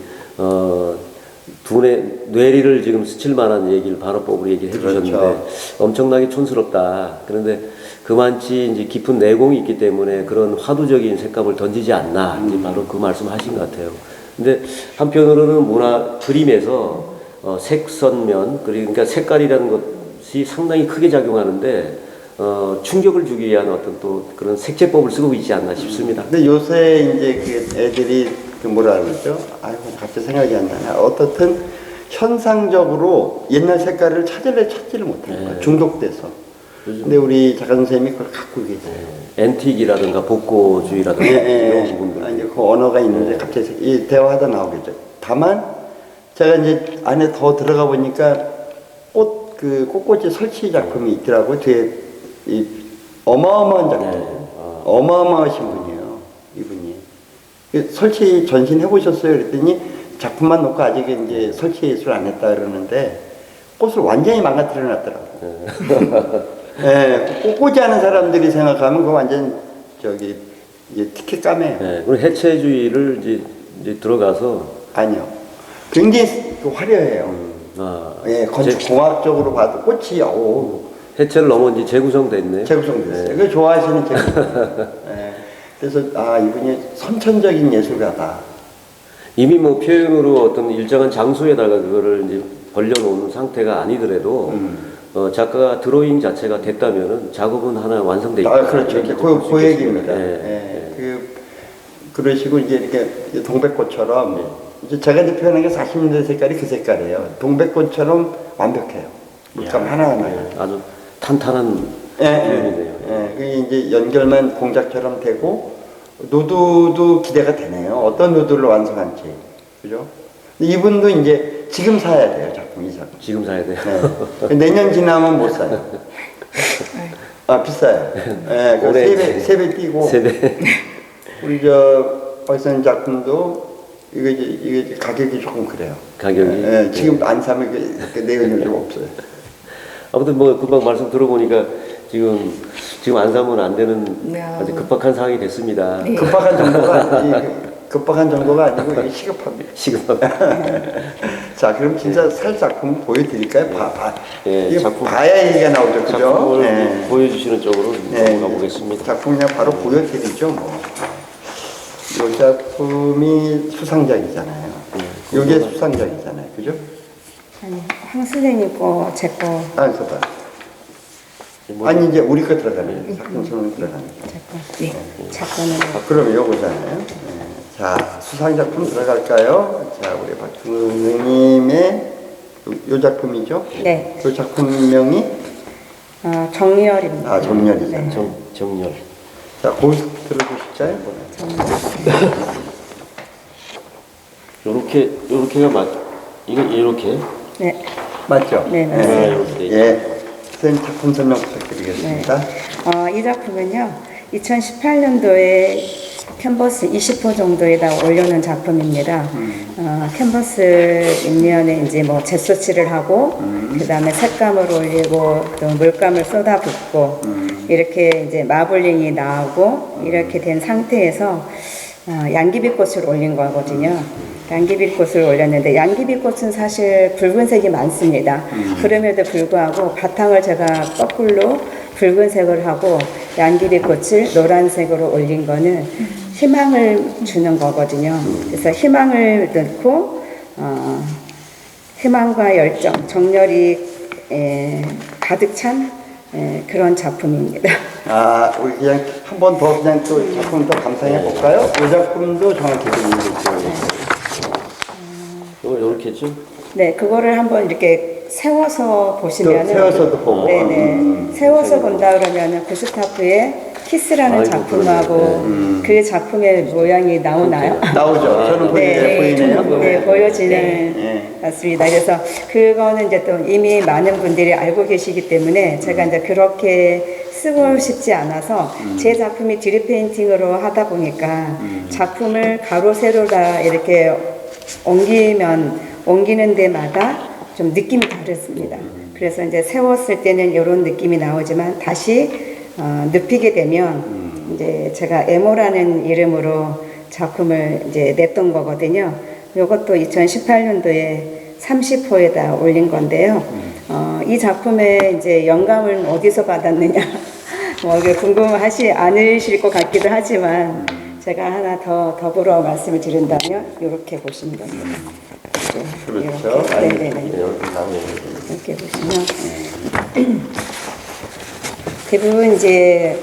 두뇌 뇌리를 지금 스칠 만한 얘기를 반어법으로 얘기를 해주셨는데 그렇죠. 엄청나게 촌스럽다. 그런데 그만치 이제 깊은 내공이 있기 때문에 그런 화두적인 색감을 던지지 않나. 이제 바로 그 말씀하신 것 같아요. 근데 한편으로는 그림에서 색선면 그러니까 색깔이라는 것이 상당히 크게 작용하는데 충격을 주기 위한 어떤 또 그런 색채법을 쓰고 있지 않나 싶습니다. 근데 요새 이제 그 애들이 그 뭐라 그러죠? 아이고 갑자기 생각이 안 나네. 어떻든 현상적으로 옛날 색깔을 찾지를 못하는 거야. 중독돼서. 근데 우리 작가 선생님이 그걸 갖고 계세요. 앤틱이라든가 복고주의라든가 이런 부분들. 이제 그 언어가 있는데 갑자기 이 대화하다 나오겠죠. 다만 제가 이제 안에 더 들어가 보니까 꽃꽂이 설치 작품이 있더라고. 뒤에 이 어마어마한 작품. 어마어마하신 분이에요. 이분이. 설치 전신 해보셨어요? 그랬더니 작품만 놓고 아직 이제 설치 예술 안 했다 그러는데 꽃을 완전히 망가뜨려 놨더라고. 네, 꽃꽂이 하는 사람들이 생각하면 그거 완전 이제 티켓 까매요. 네, 그리고 해체주의를 이제 들어가서 아니요. 굉장히 화려해요. 예, 건축공학적으로 봐도 꽃이 해체를 넘어 이제 재구성됐네요. 재구성됐어요. 그 좋아하시는 재구성. 예. 그래서 이분이 선천적인 예술가다. 이미 뭐 표현으로 어떤 일정한 장소에다가 그거를 이제 벌려놓은 상태가 아니더라도 작가가 드로잉 자체가 됐다면은 작업은 하나 완성돼 있다. 그렇죠. 그 얘기입니다. 그러시고 이제 이렇게 동백꽃처럼 이제 제가 이제 표현한 게 40년대 색깔이 그 색깔이에요. 동백꽃처럼 완벽해요. 물감 하나하나. 아주 탄탄한 표현이네요. 그게 이제 연결만 공작처럼 되고 누드도 기대가 되네요. 어떤 누드를 완성할지. 그죠? 이분도 이제 지금 사야 돼요, 작품, 이 작품. 지금 사야 돼요. 네. 내년 지나면 못 사요. 아, 비싸요. 네, 그 올해 세 배 뛰고. 세대. 우리 박사님 작품도 이게 가격이 조금 그래요. 가격이. 네, 지금 안 사면 그 내용이 좀 없어요. 아무튼 뭐 금방 말씀 들어보니까 지금 안 사면 안 되는 네. 아주 급박한 상황이 됐습니다. 네. 급박한 정도가 아니고 이게 시급합니다. 시급합니다. 자, 그럼 진짜 살 작품 보여드릴까요? 예, 이게 작품. 봐야 얘기가 나오죠, 그죠? 작품을 네. 보여주시는 쪽으로 네. 넘어가 보겠습니다. 작품 그냥 바로 보여드리죠, 뭐. 이 작품이 수상작이잖아요. 이게 수상작이잖아요, 그죠? 아니, 황 선생님 거, 제 거, 아, 그거 봐. 아니, 이제 우리 거 들어가네요. 작품 선언 들어가네요. 제 거. 네. 제 거는 아, 그럼 요거잖아요. 네. 자, 수상작품 들어갈까요? 자, 우리 박준님의 요 작품이죠? 네. 요 작품명이? 정열입니다. 아, 정렬이죠. 네. 정렬. 자, 거기서 들어보실까요? 요렇게가 이거 이렇게. 네. 맞죠? 네, 네, 맞아요. 이렇게 돼 있죠. 예. 선생님 작품 설명 부탁드리겠습니다. 이 작품은요, 2018년도에 캔버스 20호 정도에다 올려놓은 작품입니다. 캔버스 윗면에 이제 뭐 젯소치를 하고, 그 다음에 색감을 올리고, 또 물감을 쏟아붓고, 이렇게 이제 마블링이 나오고, 이렇게 된 상태에서 양귀비꽃을 올린 거거든요. 양귀비꽃을 올렸는데 양귀비꽃은 사실 붉은색이 많습니다. 그럼에도 불구하고 바탕을 제가 거꾸로 붉은색을 하고 양귀비꽃을 노란색으로 올린 거는 희망을 주는 거거든요. 그래서 희망을 넣고 희망과 열정, 정열이 가득 찬 그런 작품입니다. 아, 우리 그냥 한 번 더 그냥 또 작품 더 감상해 볼까요? 이 작품도 정확히 들리겠죠. 요렇게 했죠? 네, 그거를 한번 이렇게 세워서 보시면은 세워서도 보고. 네네. 세워서 본다 그러면은 구스타프의 키스라는 아이고, 작품하고 그 작품의 모양이 나오나요? 나오죠. 저는 네, 보이네요. 네, 보여지는 네. 맞습니다. 그래서 그거는 이제 또 이미 많은 분들이 알고 계시기 때문에 제가 이제 그렇게 쓰고 싶지 않아서 제 작품이 드립 페인팅으로 하다 보니까 작품을 가로 세로 다 이렇게 옮기는 데마다 좀 느낌이 다릅니다. 그래서 이제 세웠을 때는 이런 느낌이 나오지만 다시 눕히게 되면 이제 제가 에모라는 이름으로 작품을 이제 냈던 거거든요. 이것도 2018년도에 30호에다 올린 건데요. 이 작품에 이제 영감을 어디서 받았느냐, 뭐 궁금하지 않으실 것 같기도 하지만 제가 하나 더 더불어 말씀을 드린다면 이렇게 보시면 됩니다. 그렇죠. 네네네. 이렇게 보시면 대부분 이제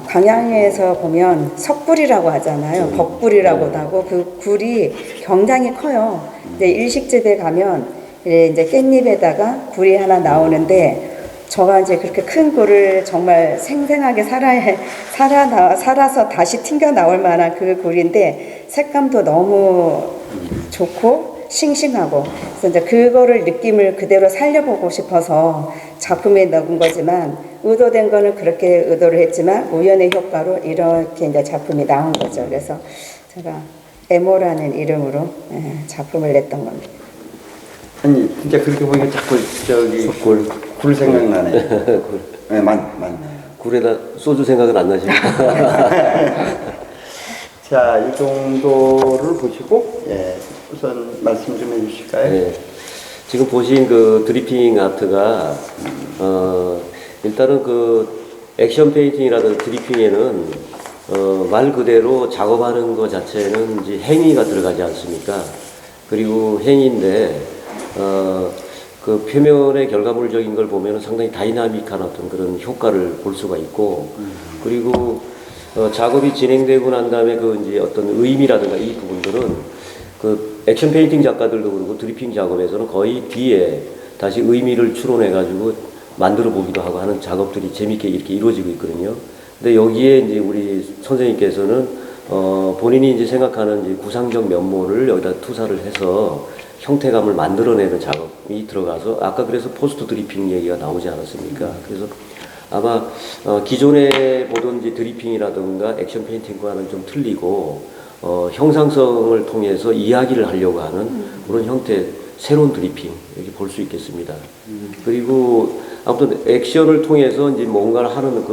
광양에서 보면 석굴이라고 하잖아요. 벅굴이라고도 하고 그 굴이 굉장히 커요. 근데 일식집에 가면 이제 깻잎에다가 굴이 하나 나오는데 저가 이제 그렇게 큰 굴을 정말 생생하게 살아서 다시 튕겨 나올 만한 그 굴인데 색감도 너무 좋고 싱싱하고 그래서 이제 그거를 느낌을 그대로 살려보고 싶어서 작품에 넣은 거지만 의도된 거는 그렇게 의도를 했지만 우연의 효과로 이렇게 이제 작품이 나온 거죠. 그래서 제가 에모라는 이름으로 작품을 냈던 겁니다. 아니, 진짜 그렇게 보니까 자꾸 굴 생각나네. 굴. 네, 맞네. 굴에다 소주 생각은 안 나시죠? 자, 이 정도를 보시고, 우선 말씀 좀 해주실까요? 네. 지금 보신 그 드리핑 아트가, 일단은 그 액션 페인팅이라든 드리핑에는, 말 그대로 작업하는 것 자체는 이제 행위가 들어가지 않습니까? 그리고 행위인데, 그 표면의 결과물적인 걸 보면 상당히 다이나믹한 어떤 그런 효과를 볼 수가 있고, 그리고 작업이 진행되고 난 다음에 그 이제 어떤 의미라든가 이 부분들은 그 액션 페인팅 작가들도 그렇고 드리핑 작업에서는 거의 뒤에 다시 의미를 추론해가지고 만들어 보기도 하고 하는 작업들이 재밌게 이렇게 이루어지고 있거든요. 근데 여기에 이제 우리 선생님께서는 본인이 이제 생각하는 이제 구상적 면모를 여기다 투사를 해서 형태감을 만들어내는 작업이 들어가서 아까 그래서 포스트 드리핑 얘기가 나오지 않았습니까? 그래서 아마 기존에 보던 이제 드리핑이라든가 액션 페인팅과는 좀 틀리고 형상성을 통해서 이야기를 하려고 하는 그런 형태 새로운 드리핑 이렇게 볼 수 있겠습니다. 그리고 아무튼 액션을 통해서 이제 뭔가를 하는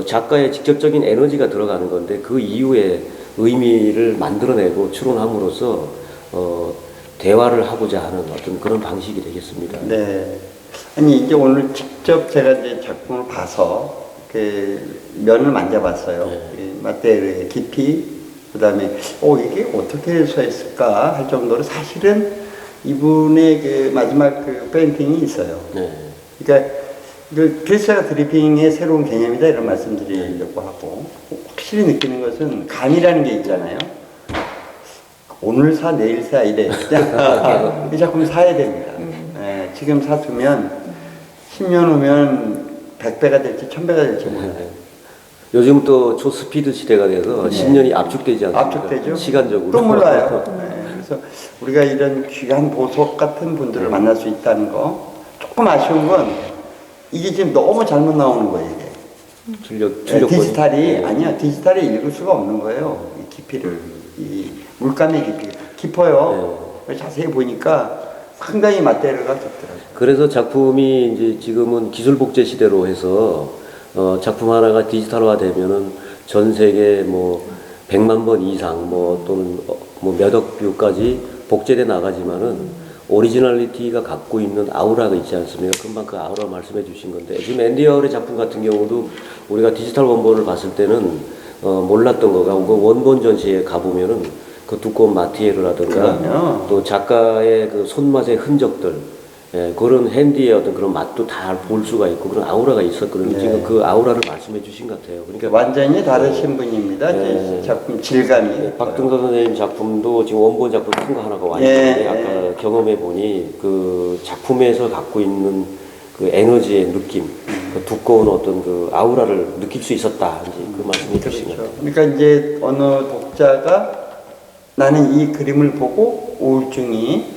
작가의 직접적인 에너지가 들어가는 건데 그 이후에 의미를 만들어내고 추론함으로써 대화를 하고자 하는 어떤 그런 방식이 되겠습니다. 네. 아니 이제 오늘 직접 제가 이제 작품을 봐서 그 면을 만져봤어요. 네. 이 마테리얼의 깊이, 그다음에 이게 어떻게 서 있을까 할 정도로 사실은 이분의 그 마지막 그 페인팅이 있어요. 네. 그러니까 그래서 제가 드리핑의 새로운 개념이다 이런 말씀드리려고 하고 확실히 느끼는 것은 감이라는 게 있잖아요. 오늘 사 내일 사 이래. 이 작품 사야 됩니다. 네, 지금 사두면 10년 후면 100배가 될지 1000배가 될지 몰라요. 요즘 또 초스피드 시대가 돼서 10년이 압축되지 않습니까? 압축되죠. 시간적으로. 또 몰라요. 네, 그래서 우리가 이런 귀한 보석 같은 분들을 만날 수 있다는 거 조금 아쉬운 건 이게 지금 너무 잘못 나오는 거예요. 이게. 디지털이 아니야. 디지털이 읽을 수가 없는 거예요. 이 깊이를 이 물감의 깊이 깊어요. 자세히 보니까 상당히 마테리얼가 깊더라고요. 그래서 작품이 이제 지금은 기술 복제 시대로 해서 작품 하나가 디지털화 되면은 전 세계 뭐 100만 번 이상 또는 몇억 뷰까지 복제돼 나가지만은 오리지널리티가 갖고 있는 아우라가 있지 않습니까? 금방 그 아우라 말씀해 주신 건데 지금 앤디 워홀의 작품 같은 경우도 우리가 디지털 원본을 봤을 때는 몰랐던 거가 그 원본 전시에 가보면은 그 두꺼운 마티에르라든가 또 작가의 그 손맛의 흔적들 그런 핸디의 어떤 그런 맛도 다 볼 수가 있고 그런 아우라가 있었거든요. 네. 지금 그 아우라를 말씀해 주신 것 같아요. 그러니까 완전히 다르신 분입니다. 네. 작품 질감이. 박등선 선생님 작품도 지금 원본 작품 큰 거 하나가 완전히 아까 경험해 보니 그 작품에서 갖고 있는 그 에너지의 느낌, 그 두꺼운 어떤 그 아우라를 느낄 수 있었다. 이제 그 말씀해 주신 것 같아요. 그러니까 이제 어느 독자가 나는 이 그림을 보고 우울증이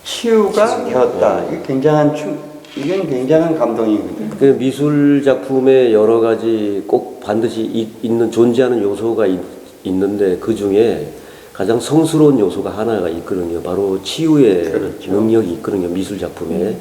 치유가 되었다. 이건 굉장한 감동이거든요. 그 미술 작품에 여러 가지 꼭 반드시 있는 존재하는 요소가 있는데 그 중에 가장 성스러운 요소가 하나가 있거든요. 바로 치유의 능력이 있거든요. 미술 작품에.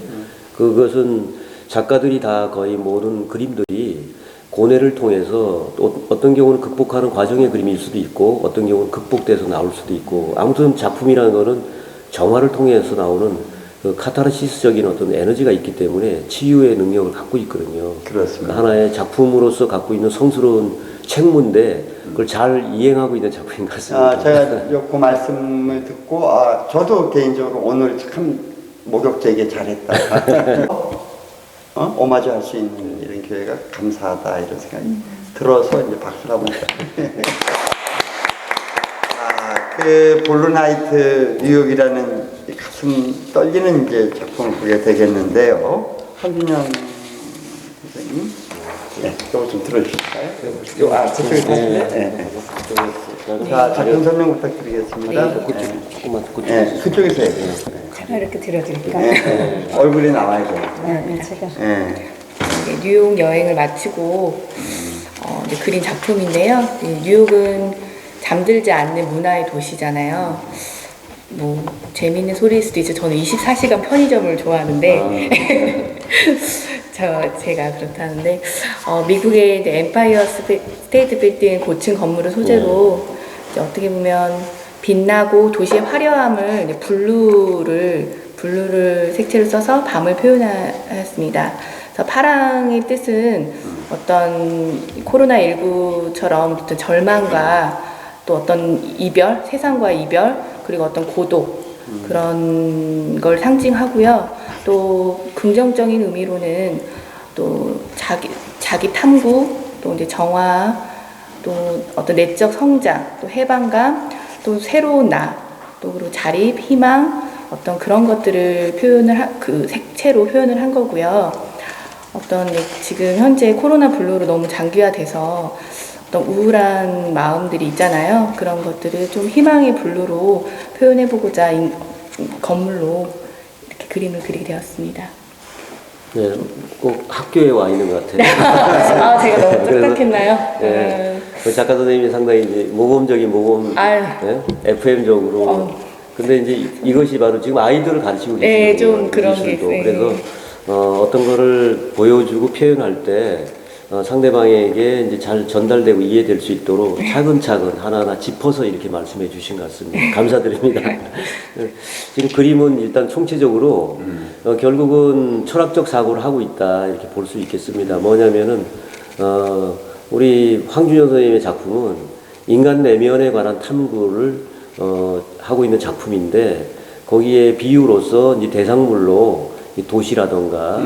그것은 작가들이 다 거의 모든 그림들이 고뇌를 통해서 또 어떤 경우는 극복하는 과정의 그림일 수도 있고 어떤 경우는 극복돼서 나올 수도 있고 아무튼 작품이라는 거는 정화를 통해서 나오는 그 카타르시스적인 어떤 에너지가 있기 때문에 치유의 능력을 갖고 있거든요. 그렇습니다. 하나의 작품으로서 갖고 있는 성스러운 책무인데 그걸 잘 이행하고 있는 작품인 것 같습니다. 제가 그 말씀을 듣고 저도 개인적으로 오늘 참 목욕제게 잘했다. 오마주 할 수 있는 이런 기회가 감사하다 이런 생각이 들어서 이제 박수를 한번 그 볼루나이트 뉴욕이라는 가슴 떨리는 이제 작품을 보게 되겠는데요. 한준영 선생님, 이거 좀 들어주실까요? 그쪽에 사실래? 네. 자, 작품 설명 부탁드리겠습니다. 그쪽에서 해요. 제가 이렇게 들어드릴까요? 네. 얼굴이 나와야 돼요. 제가. 네, 뉴욕 여행을 마치고 이제 그린 작품인데요. 뉴욕은 잠들지 않는 문화의 도시잖아요. 뭐 재미있는 소리일 수도 있죠. 저는 24시간 편의점을 좋아하는데 제가 그렇다는데 미국의 이제 엠파이어 스테이트 빌딩 고층 건물을 소재로 이제 어떻게 보면 빛나고 도시의 화려함을 이제 블루를 색채를 써서 밤을 표현하였습니다. 그래서 파랑의 뜻은 어떤 코로나19처럼 어떤 절망과 또 어떤 이별, 세상과 이별, 그리고 어떤 고독 그런 걸 상징하고요. 또 긍정적인 의미로는 또 자기 탐구, 또 이제 정화, 또 어떤 내적 성장, 또 해방감, 또 새로운 또 그리고 자립, 희망, 어떤 그런 것들을 그 색채로 표현을 한 거고요. 어떤 지금 현재 코로나 블루로 너무 장기화돼서 어떤 우울한 마음들이 있잖아요. 그런 것들을 좀 희망의 블루로 표현해보고자 건물로 이렇게 그림을 그리게 되었습니다. 네, 꼭 학교에 와 있는 것 같아요. 아, 제가 너무 그래서, 딱딱했나요? 네, 그 작가 선생님이 상당히 이제 모범적인 아유. 네? FM적으로. 근데 이제 이것이 바로 지금 아이들을 가르치고 계시는 네, 좀 거예요, 그런 미술도. 게, 네. 그래서 어떤 거를 보여주고 표현할 때 상대방에게 이제 잘 전달되고 이해될 수 있도록 차근차근 하나하나 짚어서 이렇게 말씀해 주신 것 같습니다. 감사드립니다. 지금 그림은 일단 총체적으로 결국은 철학적 사고를 하고 있다 이렇게 볼 수 있겠습니다. 뭐냐면은 우리 황준현 선생님의 작품은 인간 내면에 관한 탐구를 하고 있는 작품인데 거기에 비유로서 이제 대상물로 이 도시라던가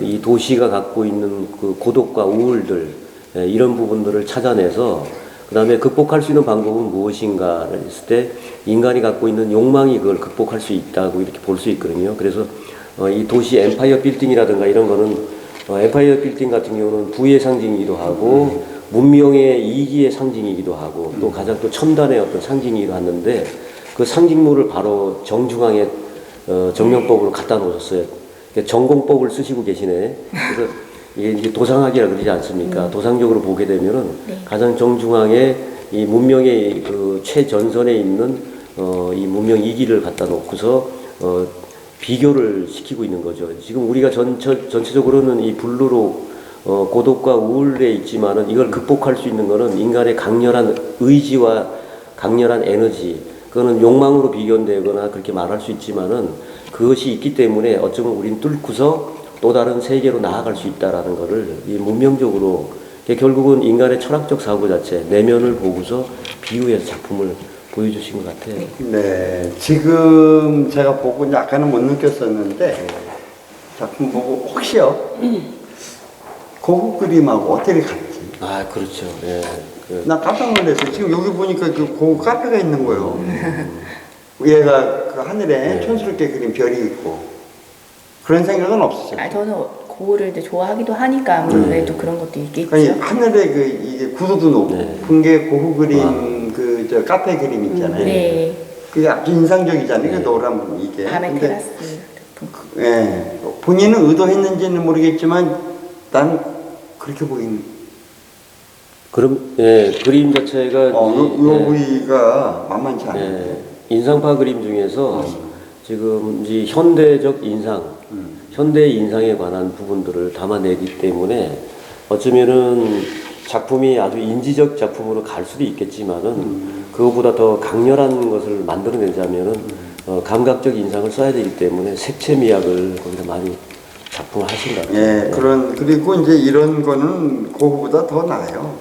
이 도시가 갖고 있는 그 고독과 우울들 이런 부분들을 찾아내서 그 다음에 극복할 수 있는 방법은 무엇인가를 했을 때 인간이 갖고 있는 욕망이 그걸 극복할 수 있다고 이렇게 볼 수 있거든요. 그래서 이 도시 엠파이어 빌딩이라든가 이런 거는 엠파이어 빌딩 같은 경우는 부의 상징이기도 하고 문명의 이기의 상징이기도 하고 또 가장 또 첨단의 어떤 상징이기도 하는데 그 상징물을 바로 정중앙에 정명법으로 갖다 놓으셨어요. 전공법을 쓰시고 계시네. 그래서 이게 이제 도상학이라 그러지 않습니까? 도상적으로 보게 되면은 가장 정중앙에 이 문명의 그 최전선에 있는 이 문명 이기를 갖다 놓고서 비교를 시키고 있는 거죠. 지금 우리가 전체적으로는 이 블루로 고독과 우울에 있지만은 이걸 극복할 수 있는 거는 인간의 강렬한 의지와 강렬한 에너지, 그거는 욕망으로 비견되거나 그렇게 말할 수 있지만은 그것이 있기 때문에 어쩌면 우리는 뚫고서 또 다른 세계로 나아갈 수 있다라는 거를 이 문명적으로 결국은 인간의 철학적 사고 자체, 내면을 보고서 비유해서 작품을 보여주신 것 같아요. 네, 지금 제가 보고 약간은 못 느꼈었는데 작품 보고 혹시요 고급 그림하고 어떻게 같지? 아, 그렇죠. 예. 나 깜짝 놀랐어요. 지금 여기 보니까 그 고급 카페가 있는 거예요. 얘가 그 하늘에 촌스럽게 그린 별이 있고 그런 생각은 없었어요. 아, 저는 고우를 이제 좋아하기도 하니까 아무래도 그런 것도 있겠죠. 아니 하늘에 그 이게 구도도 높은 게 고급 그림 그 저 카페 그림 있잖아요. 네. 그게 아주 인상적이잖아요. 그 노란 이게. 밤의 근데 테라스 작품. 예, 본인은 의도했는지는 모르겠지만 난 그렇게 보이는. 그럼 예, 그림 자체가 요 예, 부위가 만만치 않아요. 예, 인상파 그림 중에서 지금 이제 현대적 인상, 현대 인상에 관한 부분들을 담아내기 때문에 어쩌면은 작품이 아주 인지적 작품으로 갈 수도 있겠지만은 그거보다 더 강렬한 것을 만들어내자면은 감각적 인상을 써야 되기 때문에 색채 미학을 거기다 많이 작품을 하신 것 같아요. 예, 그리고 이제 이런 거는 그거보다 더 나아요.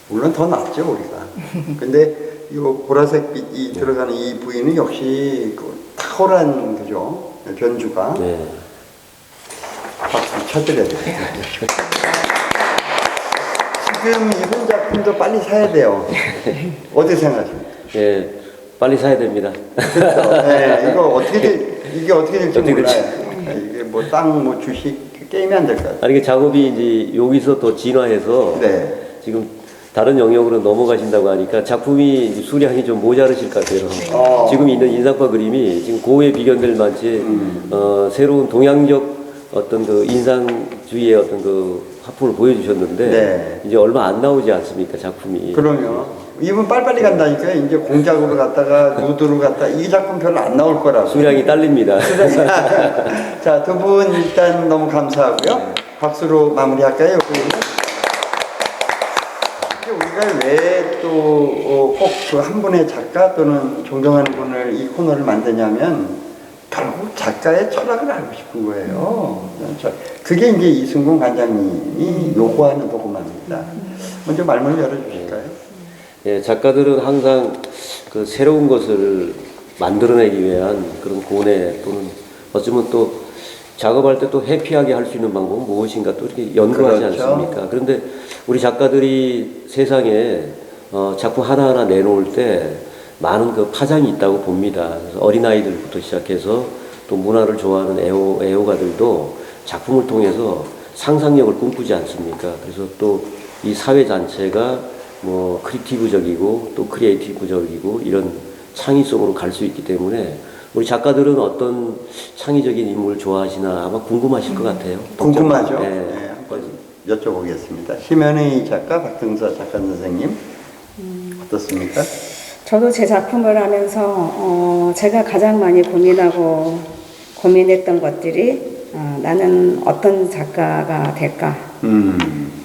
물론 더 낫죠 우리가. 근데 이 보라색 빛이 들어가는 이 부위는 역시 그 탁월한 그죠 변주가. 네. 박수 쳐드려야 돼요. 지금 이번 작품도 빨리 사야 돼요. 어떻게 생각하십니까? 예, 빨리 사야 됩니다. 그렇죠. 네, 이게 어떻게 될지 어떻게 몰라요. 될지. 이게 뭐 땅, 뭐 주식 게임이 안 될 것 같아요. 아니, 그 작업이 이제 여기서 더 진화해서 네. 지금 다른 영역으로 넘어가신다고 하니까 작품이 이제 수량이 좀 모자르실 것 같아요. 지금 있는 인상파 그림이 지금 고에 비견될 만치 새로운 동양적 어떤 그 인상주의의 어떤 그 화풍을 보여주셨는데 네. 이제 얼마 안 나오지 않습니까 작품이? 그럼요. 이분 빨리빨리 간다니까요. 이제 공작으로 갔다가 누드로 갔다 이 작품 별로 안 나올 거라고. 수량이 딸립니다. 자, 두 분 일단 너무 감사하고요. 박수로 마무리할까요? 우리가 왜 또 꼭 그 한 분의 작가 또는 존경하는 분을 이 코너를 만드냐면 결국 작가의 철학을 알고 싶은 거예요. 그게 이제 이승곤 관장님이 요구하는 도구만입니다. 먼저 말문을 열어주실까요? 예, 작가들은 항상 그 새로운 것을 만들어내기 위한 그런 고뇌 또는 어쩌면 또 작업할 때 또 해피하게 할 수 있는 방법은 무엇인가 또 이렇게 연구하지 그렇죠. 않습니까? 그런데 우리 작가들이 세상에 작품 하나하나 내놓을 때 많은 그 파장이 있다고 봅니다. 그래서 어린아이들부터 시작해서 또 문화를 좋아하는 애호가들도 작품을 통해서 상상력을 꿈꾸지 않습니까? 그래서 또 이 사회 전체가 뭐 크리에이티브적이고 또 크리에이티브적이고 이런 창의성으로 갈 수 있기 때문에 우리 작가들은 어떤 창의적인 인물을 좋아하시나 아마 궁금하실 것 같아요. 궁금하죠? 네. 네, 한번 여쭤보겠습니다. 심연의 작가, 박등서 작가 선생님 어떻습니까? 저도 제 작품을 하면서 제가 가장 많이 고민했던 것들이 나는 어떤 작가가 될까?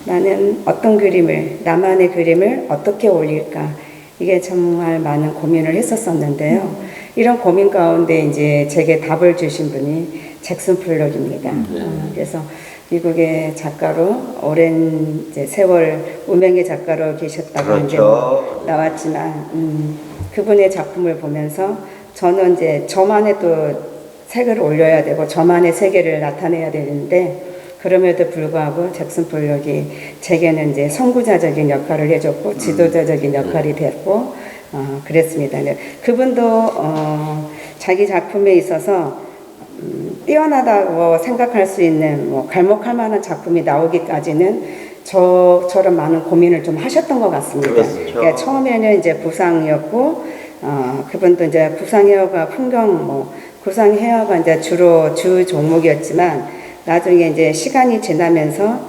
나는 어떤 그림을, 나만의 그림을 어떻게 올릴까? 이게 정말 많은 고민을 했었었는데요. 이런 고민 가운데 이제 제게 답을 주신 분이 잭슨 폴록입니다. 그래서 미국의 작가로 오랜 이제 세월 무명의 작가로 계셨다고 그렇죠. 이제 나왔지만 그분의 작품을 보면서 저는 이제 저만의 또 색을 올려야 되고 저만의 세계를 나타내야 되는데 그럼에도 불구하고 잭슨 폴록이 제게는 이제 선구자적인 역할을 해줬고 지도자적인 역할이 됐고 그랬습니다. 그분도 자기 작품에 있어서 뛰어나다고 생각할 수 있는 뭐 갈목할 만한 작품이 나오기까지는 저처럼 많은 고민을 좀 하셨던 것 같습니다. 그렇죠. 그러니까 처음에는 이제 구상 그분도 이제 구상 헤어가 풍경 구상 헤어가 이제 주로 주 종목이었지만 나중에 이제 시간이 지나면서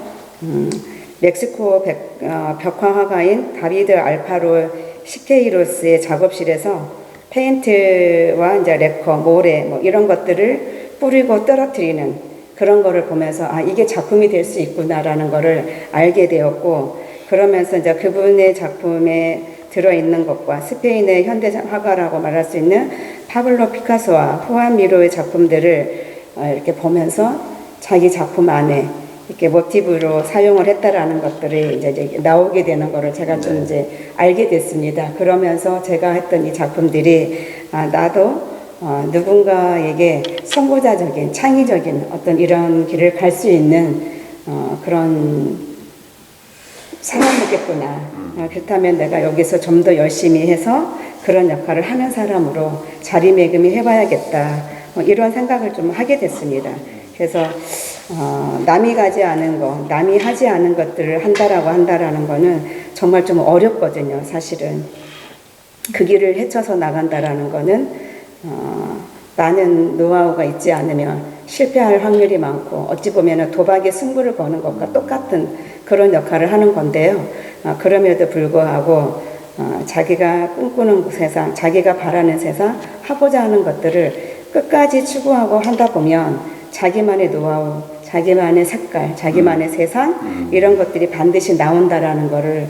멕시코 벽화 화가인 다비드 알파로 시케이로스의 작업실에서 페인트와 이제 레커, 모래 뭐 이런 것들을 뿌리고 떨어뜨리는 그런 거를 보면서 이게 작품이 될 수 있구나라는 거를 알게 되었고 그러면서 이제 그분의 작품에 들어있는 것과 스페인의 현대 화가라고 말할 수 있는 파블로 피카소와 후안 미로의 작품들을 이렇게 보면서 자기 작품 안에 이렇게 모티브로 사용을 했다라는 것들이 이제 나오게 되는 거를 제가 좀 이제 알게 됐습니다. 그러면서 제가 했던 이 작품들이 나도 누군가에게 선구자적인 창의적인 어떤 이런 길을 갈 수 있는 그런 사람이겠구나. 그렇다면 내가 여기서 좀 더 열심히 해서 그런 역할을 하는 사람으로 자리매김을 해봐야겠다. 이런 생각을 좀 하게 됐습니다. 그래서 남이 가지 않은 거, 남이 하지 않은 것들을 한다라는 거는 정말 좀 어렵거든요. 사실은 그 길을 헤쳐서 나간다라는 거는 많은 노하우가 있지 않으면 실패할 확률이 많고 어찌 보면 도박의 승부를 거는 것과 똑같은 그런 역할을 하는 건데요. 그럼에도 불구하고 자기가 꿈꾸는 세상, 자기가 바라는 세상, 하고자 하는 것들을 끝까지 추구하고 한다 보면 자기만의 노하우, 자기만의 색깔, 자기만의 세상 이런 것들이 반드시 나온다라는 거를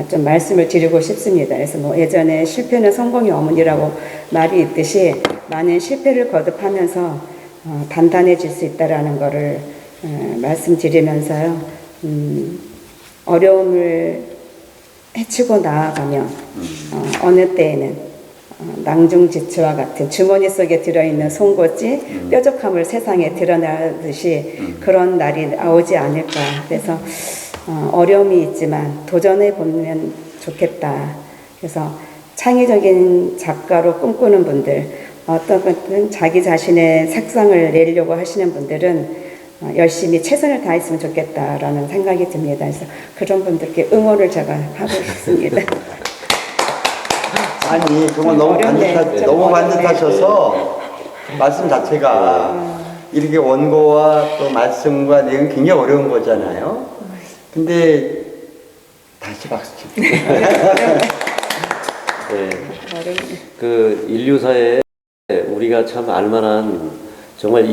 좀 말씀을 드리고 싶습니다. 그래서 뭐 예전에 실패는 성공의 어머니라고 말이 있듯이 많은 실패를 거듭하면서 단단해질 수 있다라는 거를 말씀드리면서요. 어려움을 헤치고 나아가면 어느 때에는 낭중지추와 같은 주머니 속에 들어있는 송곳지 뾰족함을 세상에 드러나듯이 그런 날이 오지 않을까. 그래서 어려움이 있지만 도전해 보면 좋겠다. 그래서 창의적인 작가로 꿈꾸는 분들, 어떤 것은 자기 자신의 색상을 내려고 하시는 분들은 열심히 최선을 다했으면 좋겠다라는 생각이 듭니다. 그래서 그런 분들께 응원을 제가 하고 싶습니다. 아니 정말 너무 반듯하셔서 말씀 자체가 이렇게 원고와 또 말씀과 내용이 굉장히 어려운 거잖아요. 근데 다시 박수 칩니다. 네. 그 인류사에 우리가 참 알만한 정말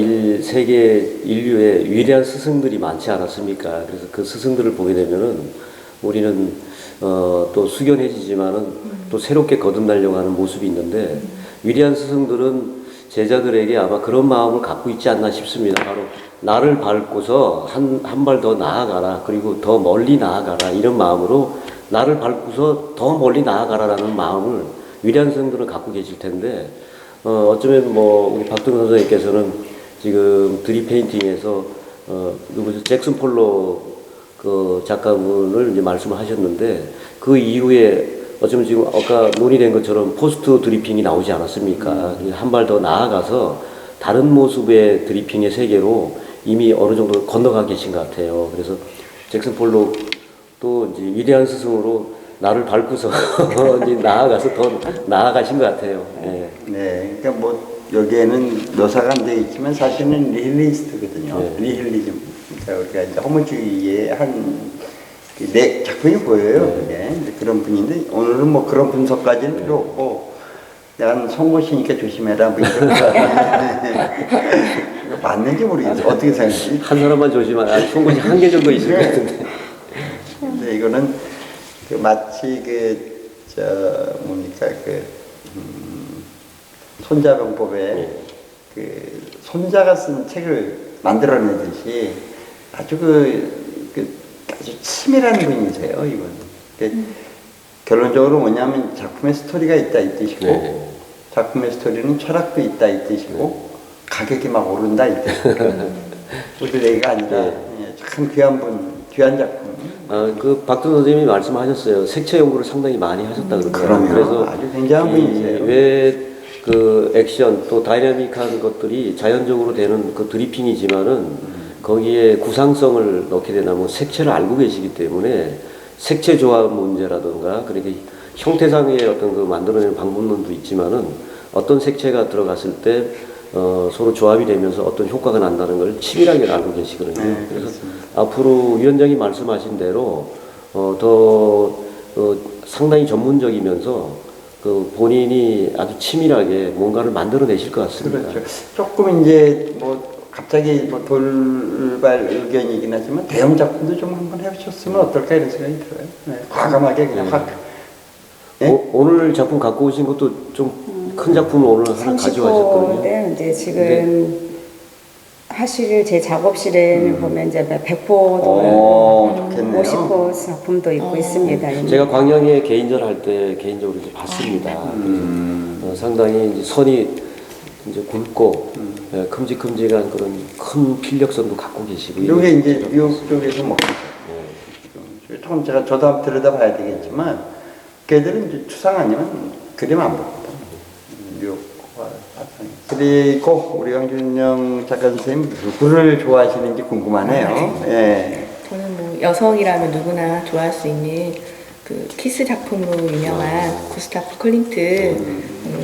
세계 인류의 위대한 스승들이 많지 않았습니까? 그래서 그 스승들을 보게 되면은 우리는 또 숙연해지지만은 또 새롭게 거듭나려고 하는 모습이 있는데 위대한 스승들은 제자들에게 아마 그런 마음을 갖고 있지 않나 싶습니다. 바로 나를 밟고서 한 발 더 나아가라. 그리고 더 멀리 나아가라. 이런 마음으로 나를 밟고서 더 멀리 나아가라라는 마음을 위대한 스승들은 갖고 계실 텐데 어쩌면 뭐 우리 박동선 선생님께서는 지금 드립페인팅에서 누구죠? 잭슨 폴록 그 작가분을 이제 말씀을 하셨는데 그 이후에 어쩌면 지금 아까 논의된 것처럼 포스트 드리핑이 나오지 않았습니까? 한 발 더 나아가서 다른 모습의 드리핑의 세계로 이미 어느 정도 건너가 계신 것 같아요. 그래서 잭슨 폴록 또 이제 위대한 스승으로 나를 밟고서 이제 나아가서 더 나아가신 것 같아요. 예. 네, 그러니까 뭐 여기에는 묘사가 안 되어 있지만 사실은 리힐리스트거든요. 네. 리힐리즘. 그러니까 우리가 이제 허무주의의 한네 작품이 보여요. 그게 이제 그런 분인데 오늘은 뭐 그런 분석까지는 필요 없고 난 송곳이니까 조심해라 뭐 이런 거 이거 맞는지 모르겠어. 어떻게 생각하지? 한 사람만 조심하라. 송곳이 한 개 정도 있을 것 같은데. 근데 이거는 그 마치 뭡니까 손자병법에 그 손자가 쓴 책을 만들어내듯이 아주 아주 치밀한 분이세요 이분. 결론적으로 뭐냐면 작품의 스토리가 있다 이 뜻이고 네. 작품의 스토리는 철학도 있다 이 뜻이고 가격이 막 오른다 이 뜻이고 우리 얘기가 아니라 예, 참 귀한 작품. 그 박준 선생님이 말씀하셨어요. 색채 연구를 상당히 많이 하셨다 그러더라고요. 그럼요. 아주 굉장한 분이세요. 왜 그 액션 또 다이나믹한 것들이 자연적으로 되는 그 드리핑이지만은 거기에 구상성을 넣게 되냐면 색채를 알고 계시기 때문에 색채 조합 문제라든가 그렇게 형태상의 어떤 그 만들어내는 방법론도 있지만은 어떤 색채가 들어갔을 때 서로 조합이 되면서 어떤 효과가 난다는 걸 치밀하게 알고 계시거든요. 네, 그래서 그렇습니다. 앞으로 위원장이 말씀하신 대로 더 상당히 전문적이면서 그 본인이 아주 치밀하게 뭔가를 만들어내실 것 같습니다. 그렇죠. 조금 이제 뭐 갑자기 뭐 돌발 의견이긴 하지만 대형 작품도 좀 한번 해보셨으면 어떨까 이런 생각이 들어요. 네, 과감하게 그냥 확. 예? 오늘 작품 갖고 오신 것도 좀 큰 작품을 오늘 하나 가져가셨거든요. 30호인데 이제 지금 하실 제 작업실에 보면 이제 100호도 좋겠네요. 50호 작품도 있고 있습니다. 제가 광양에 개인전 할 때 개인적으로 이제 봤습니다. 그래서 상당히 이제 선이 이제 굵고 큼직큼직한 그런 큰 필력선도 갖고 계시고. 이게 이제 뉴욕 쪽에서 먹죠. 조금 저도 한번 들여다봐야 되겠지만 걔들은 이제 추상 아니면 그림 안 보거든. 뉴욕과 사상이. 그리고 우리 황준영 작가 선생님 누구를 좋아하시는지 궁금하네요. 예. 저는 뭐 여성이라면 누구나 좋아할 수 있는 그 키스 작품으로 유명한 구스타프 클림트를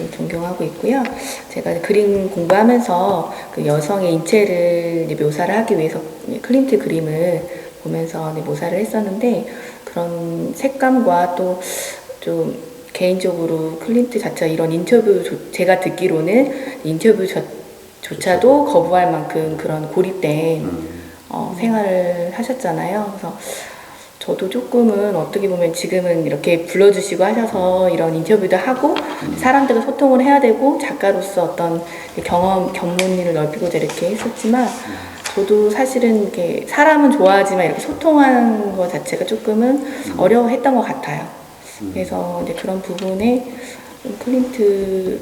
존경하고 있고요. 제가 그림 공부하면서 그 여성의 인체를 이제 묘사를 하기 위해서 클림트 그림을 보면서 이제 묘사를 했었는데 그런 색감과 또 좀 개인적으로 클림트 자체가 이런 인터뷰 제가 듣기로는 인터뷰조차도 거부할 만큼 그런 고립된 생활을 하셨잖아요. 그래서 저도 조금은 어떻게 보면 지금은 이렇게 불러주시고 하셔서 이런 인터뷰도 하고 사람들과 소통을 해야 되고 작가로서 어떤 견문을 넓히고자 이렇게 했었지만 저도 사실은 이렇게 사람은 좋아하지만 이렇게 소통하는 것 자체가 조금은 어려워했던 것 같아요. 그래서 이제 그런 부분에 좀 클림트를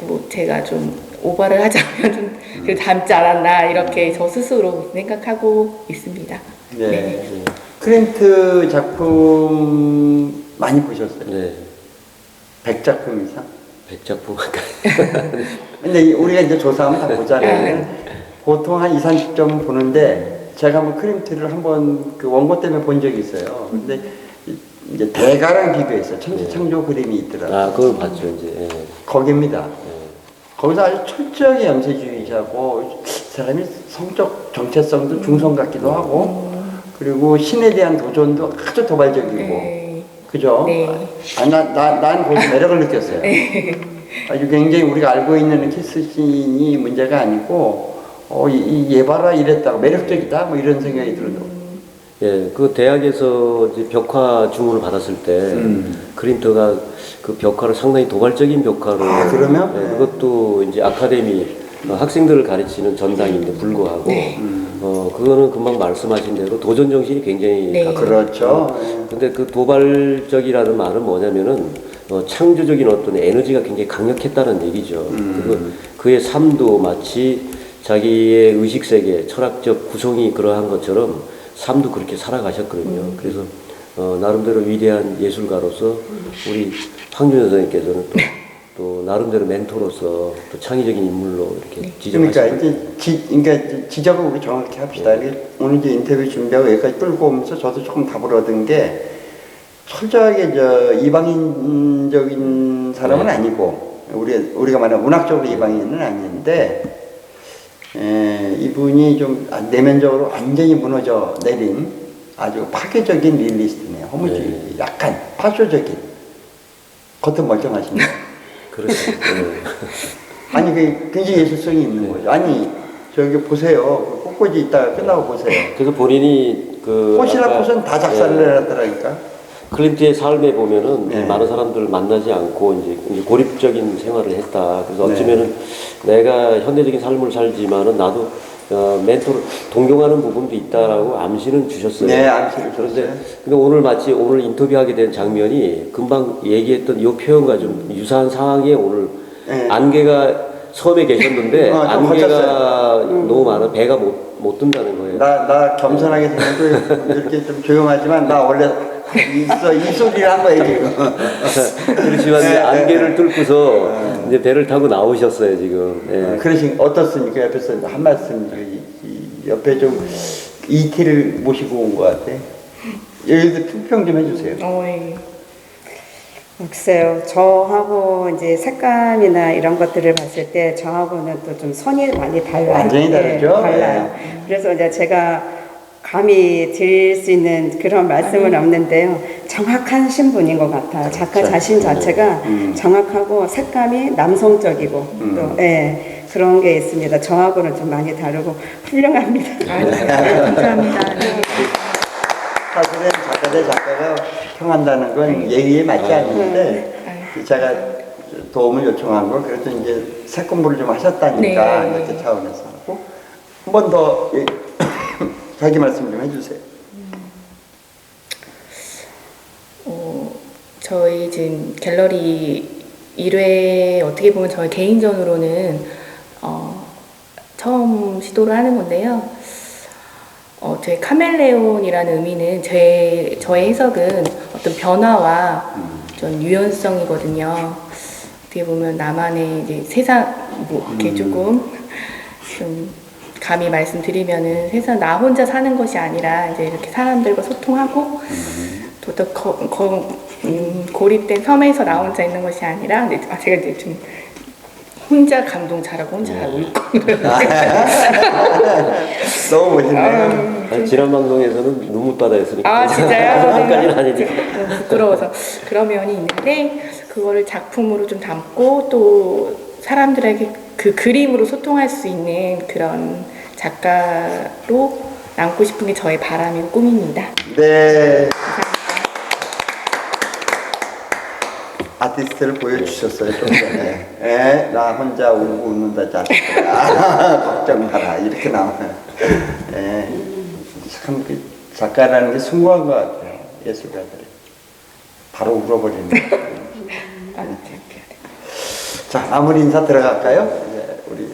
뭐 제가 좀 오버를 하자면 좀 닮지 않았나 이렇게 저 스스로 생각하고 있습니다. 네. 클림트 작품 많이 보셨어요? 네. 100작품 이상? 100작품 가까이. 근데 우리가 이제 조사하면 다 보잖아요. 보통 한 20, 30점 보는데 제가 한번 클림트를 한번 그 원고 때문에 본 적이 있어요. 근데 이제 대가랑 비교했어요. 천지창조 그림이 있더라고요. 그걸 봤죠, 이제. 예. 거기입니다. 거기서 아주 철저하게 염세주의자고 사람이 성적 정체성도 중성 같기도 하고 그리고 신에 대한 도전도 아주 도발적이고 네. 그죠? 네. 난 거기서 매력을 느꼈어요. 아주 굉장히 우리가 알고 있는 키스씬이 문제가 아니고 얘 봐라 이랬다고 매력적이다 뭐 이런 생각이 들더라고요. 예, 그 대학에서 이제 벽화 주문을 받았을 때 클림트가 그 벽화를 상당히 도발적인 벽화로 그러면? 예, 그것도 이제 아카데미 학생들을 가르치는 전당인데 불구하고 그거는 금방 말씀하신 대로 도전 정신이 굉장히 네. 강하고 그렇죠. 근데 그 도발적이라는 말은 뭐냐면은 창조적인 어떤 에너지가 굉장히 강력했다는 얘기죠. 그리고 그의 삶도 마치 자기의 의식 세계, 철학적 구성이 그러한 것처럼 삶도 그렇게 살아가셨거든요. 그래서 나름대로 위대한 예술가로서 우리 황준현 선생님께서는 또 또 나름대로 멘토로서 또 창의적인 인물로 이렇게 네. 지적하시고 그러니까 이제 지적을 우리 정확히 합시다. 오늘 이제 인터뷰 준비하고 여기까지 끌고 오면서 저도 조금 답을 얻은 게 철저하게 이방인적인 사람은 네. 아니고 우리가 말하는 문학적으로 이방인은 아닌데 이분이 좀 내면적으로 완전히 무너져 내린 아주 파괴적인 리얼리스트네요. 허무주의, 네. 약간 파쇼적인 겉은 멀쩡하십니다. 그렇죠. 네. 아니 그 굉장히 예술성이 있는 거죠. 아니 저기 보세요. 꽃꽂이 있다가 끝나고 보세요. 그래서 본인이 그 꽃이나 아까, 꽃은 다 작사를 예, 해놨더라니까. 클림트의 삶에 보면은 네. 많은 사람들을 만나지 않고 이제 고립적인 생활을 했다. 그래서 네. 어쩌면은 내가 현대적인 삶을 살지만은 나도 멘토를 동경하는 부분도 있다라고 암시는 주셨어요. 네, 암시를 그런데 줬어요. 근데 오늘 인터뷰하게 된 장면이 금방 얘기했던 이 표현과 좀 유사한 상황에 오늘 네. 안개가 섬에 계셨는데 좀 안개가 걷혔어요. 너무 많아 배가 못 든다는 거예요. 나 겸손하게 생각도 이렇게 좀 조용하지만 나 원래 이 소리를 한 거예요 지금. 그렇지만 네, 안개를 뚫고서 이제 배를 타고 나오셨어요 지금. 예. 그러시 어떻습니까? 옆에서 한 말씀 이 옆에 좀 이티를 모시고 온 것 같아. 여기서 평 좀 해주세요. 예. 글쎄요, 저하고 이제 색감이나 이런 것들을 봤을 때 저하고는 또 좀 선이 많이 달라요. 완전히 다르죠? 달라요. 그래서 이제 제가 감히 드릴 수 있는 그런 말씀은 없는데요. 정확한 신분인 것 같아요. 작가 그렇죠. 자신 자체가 정확하고 색감이 남성적이고 또 그런 게 있습니다. 저하고는 좀 많이 다르고 훌륭합니다. 감사합니다. 네. 사실은 작가 대 작가가 평한다는 건 예의에 맞지 않는데 제가 도움을 요청한 거 그래도 이제 새 공부를 좀 하셨다니까 네. 이렇게 차원에서 하고 한 번 더 자기 말씀 좀 해주세요. 저희 지금 갤러리 1회 어떻게 보면 저희 개인전으로는 처음 시도를 하는 건데요. 저희 카멜레온이라는 의미는 저의 해석은 어떤 변화와 좀 유연성이거든요. 어떻게 보면 나만의 이제 세상 뭐 이렇게 조금 좀 감히 말씀드리면은 세상 나 혼자 사는 것이 아니라 이제 이렇게 사람들과 소통하고 또 고립된 섬에서 나 혼자 있는 것이 아니라 제가 이제 좀 혼자 감동 잘하고 혼자 울고 너무 멋있네요. 아니, 지난 방송에서는 눈물바다였으니까. 아 진짜요? 그것까지는 아니니까. 너무 부끄러워서 그런 면이 있는데 그거를 작품으로 좀 담고 또 사람들에게 그 그림으로 소통할 수 있는 그런 작가로 남고 싶은 게 저의 바람이고 꿈입니다. 네. 아티스트를 보여주셨어요 좀 전에. 나 혼자 울고 웃는다 자식아. 걱정 마라 이렇게 나와요. 참 그 작가라는 게 숭고한 것 같아요. 예술가들이 바로 울어버리는. 자 마무리 인사 들어갈까요? 이제 우리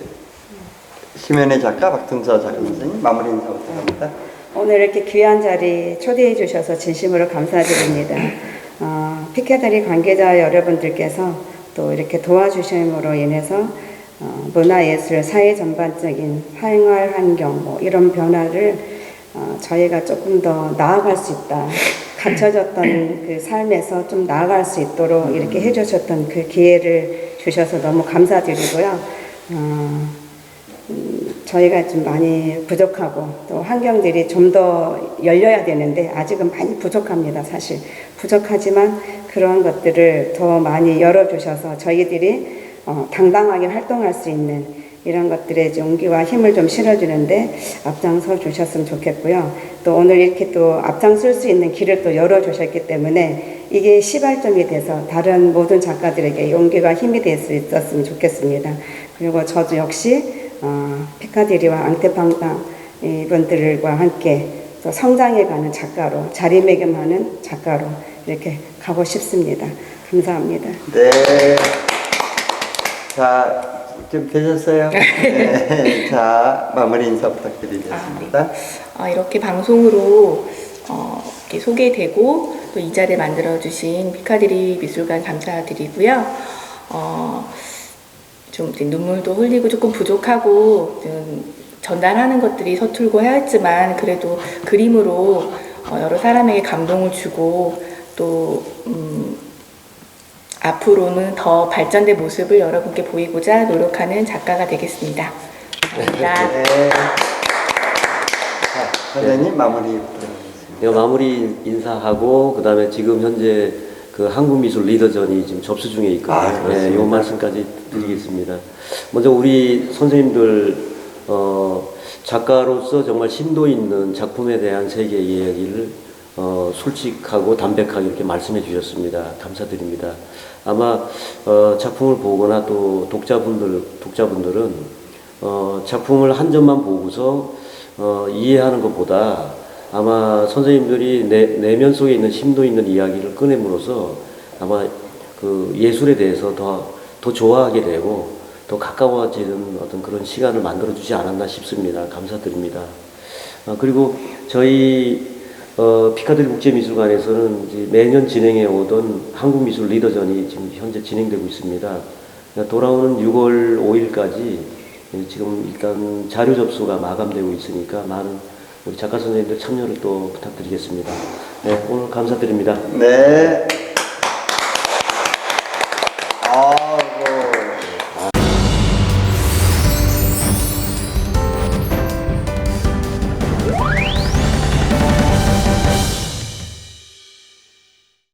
심연의 작가 박동서 작가 선생님 마무리 인사 부탁합니다. 오늘 이렇게 귀한 자리 초대해 주셔서 진심으로 감사드립니다. 피케다리 관계자 여러분들께서 또 이렇게 도와주심으로 인해서 문화예술, 사회 전반적인 생활 환경 뭐 이런 변화를 저희가 조금 더 나아갈 수 있다. 갇혀졌던 그 삶에서 좀 나아갈 수 있도록 이렇게 해주셨던 그 기회를 주셔서 너무 감사드리고요. 저희가 좀 많이 부족하고 또 환경들이 좀 더 열려야 되는데 아직은 많이 부족합니다. 사실 부족하지만 그런 것들을 더 많이 열어주셔서 저희들이 당당하게 활동할 수 있는 이런 것들의 용기와 힘을 좀 실어주는데 앞장서 주셨으면 좋겠고요. 또 오늘 이렇게 또 앞장설 수 있는 길을 또 열어주셨기 때문에 이게 시발점이 돼서 다른 모든 작가들에게 용기와 힘이 될 수 있었으면 좋겠습니다. 그리고 저도 역시 피카디리와 앙테팡땅 이분들과 함께 또 성장해가는 작가로 자리매김하는 작가로 이렇게 가고 싶습니다. 감사합니다. 네. 자, 좀 되셨어요? 네. 자, 마무리 인사 부탁드리겠습니다. 이렇게 방송으로 이렇게 소개되고 또 이 자리를 만들어주신 피카디리 미술관 감사드리고요. 좀 이제 눈물도 흘리고 조금 부족하고 좀 전달하는 것들이 서툴고 하였지만 그래도 그림으로 여러 사람에게 감동을 주고 또 앞으로는 더 발전된 모습을 여러분께 보이고자 노력하는 작가가 되겠습니다. 감사합니다. 네. 자, 선생님 마무리 부탁드리겠습니다. 내가 마무리 인사하고 그다음에 지금 현재 그 한국미술 리더전이 지금 접수 중에 있거든요. 아, 그렇습니까? 요 말씀까지 드리겠습니다. 먼저 우리 선생님들 작가로서 정말 심도 있는 작품에 대한 세계 이야기를 솔직하고 담백하게 이렇게 말씀해 주셨습니다. 감사드립니다. 아마 작품을 보거나 또 독자분들은 작품을 한 점만 보고서 이해하는 것보다 아마 선생님들이 내면 속에 있는 심도 있는 이야기를 꺼냄으로써 아마 그 예술에 대해서 더 좋아하게 되고 더 가까워지는 어떤 그런 시간을 만들어주지 않았나 싶습니다. 감사드립니다. 그리고 저희 피카딜리 국제미술관에서는 이제 매년 진행해 오던 한국미술 리더전이 지금 현재 진행되고 있습니다. 돌아오는 6월 5일까지 지금 일단 자료 접수가 마감되고 있으니까 많은 우리 작가 선생님들 참여를 또 부탁드리겠습니다. 네, 오늘 감사드립니다. 네.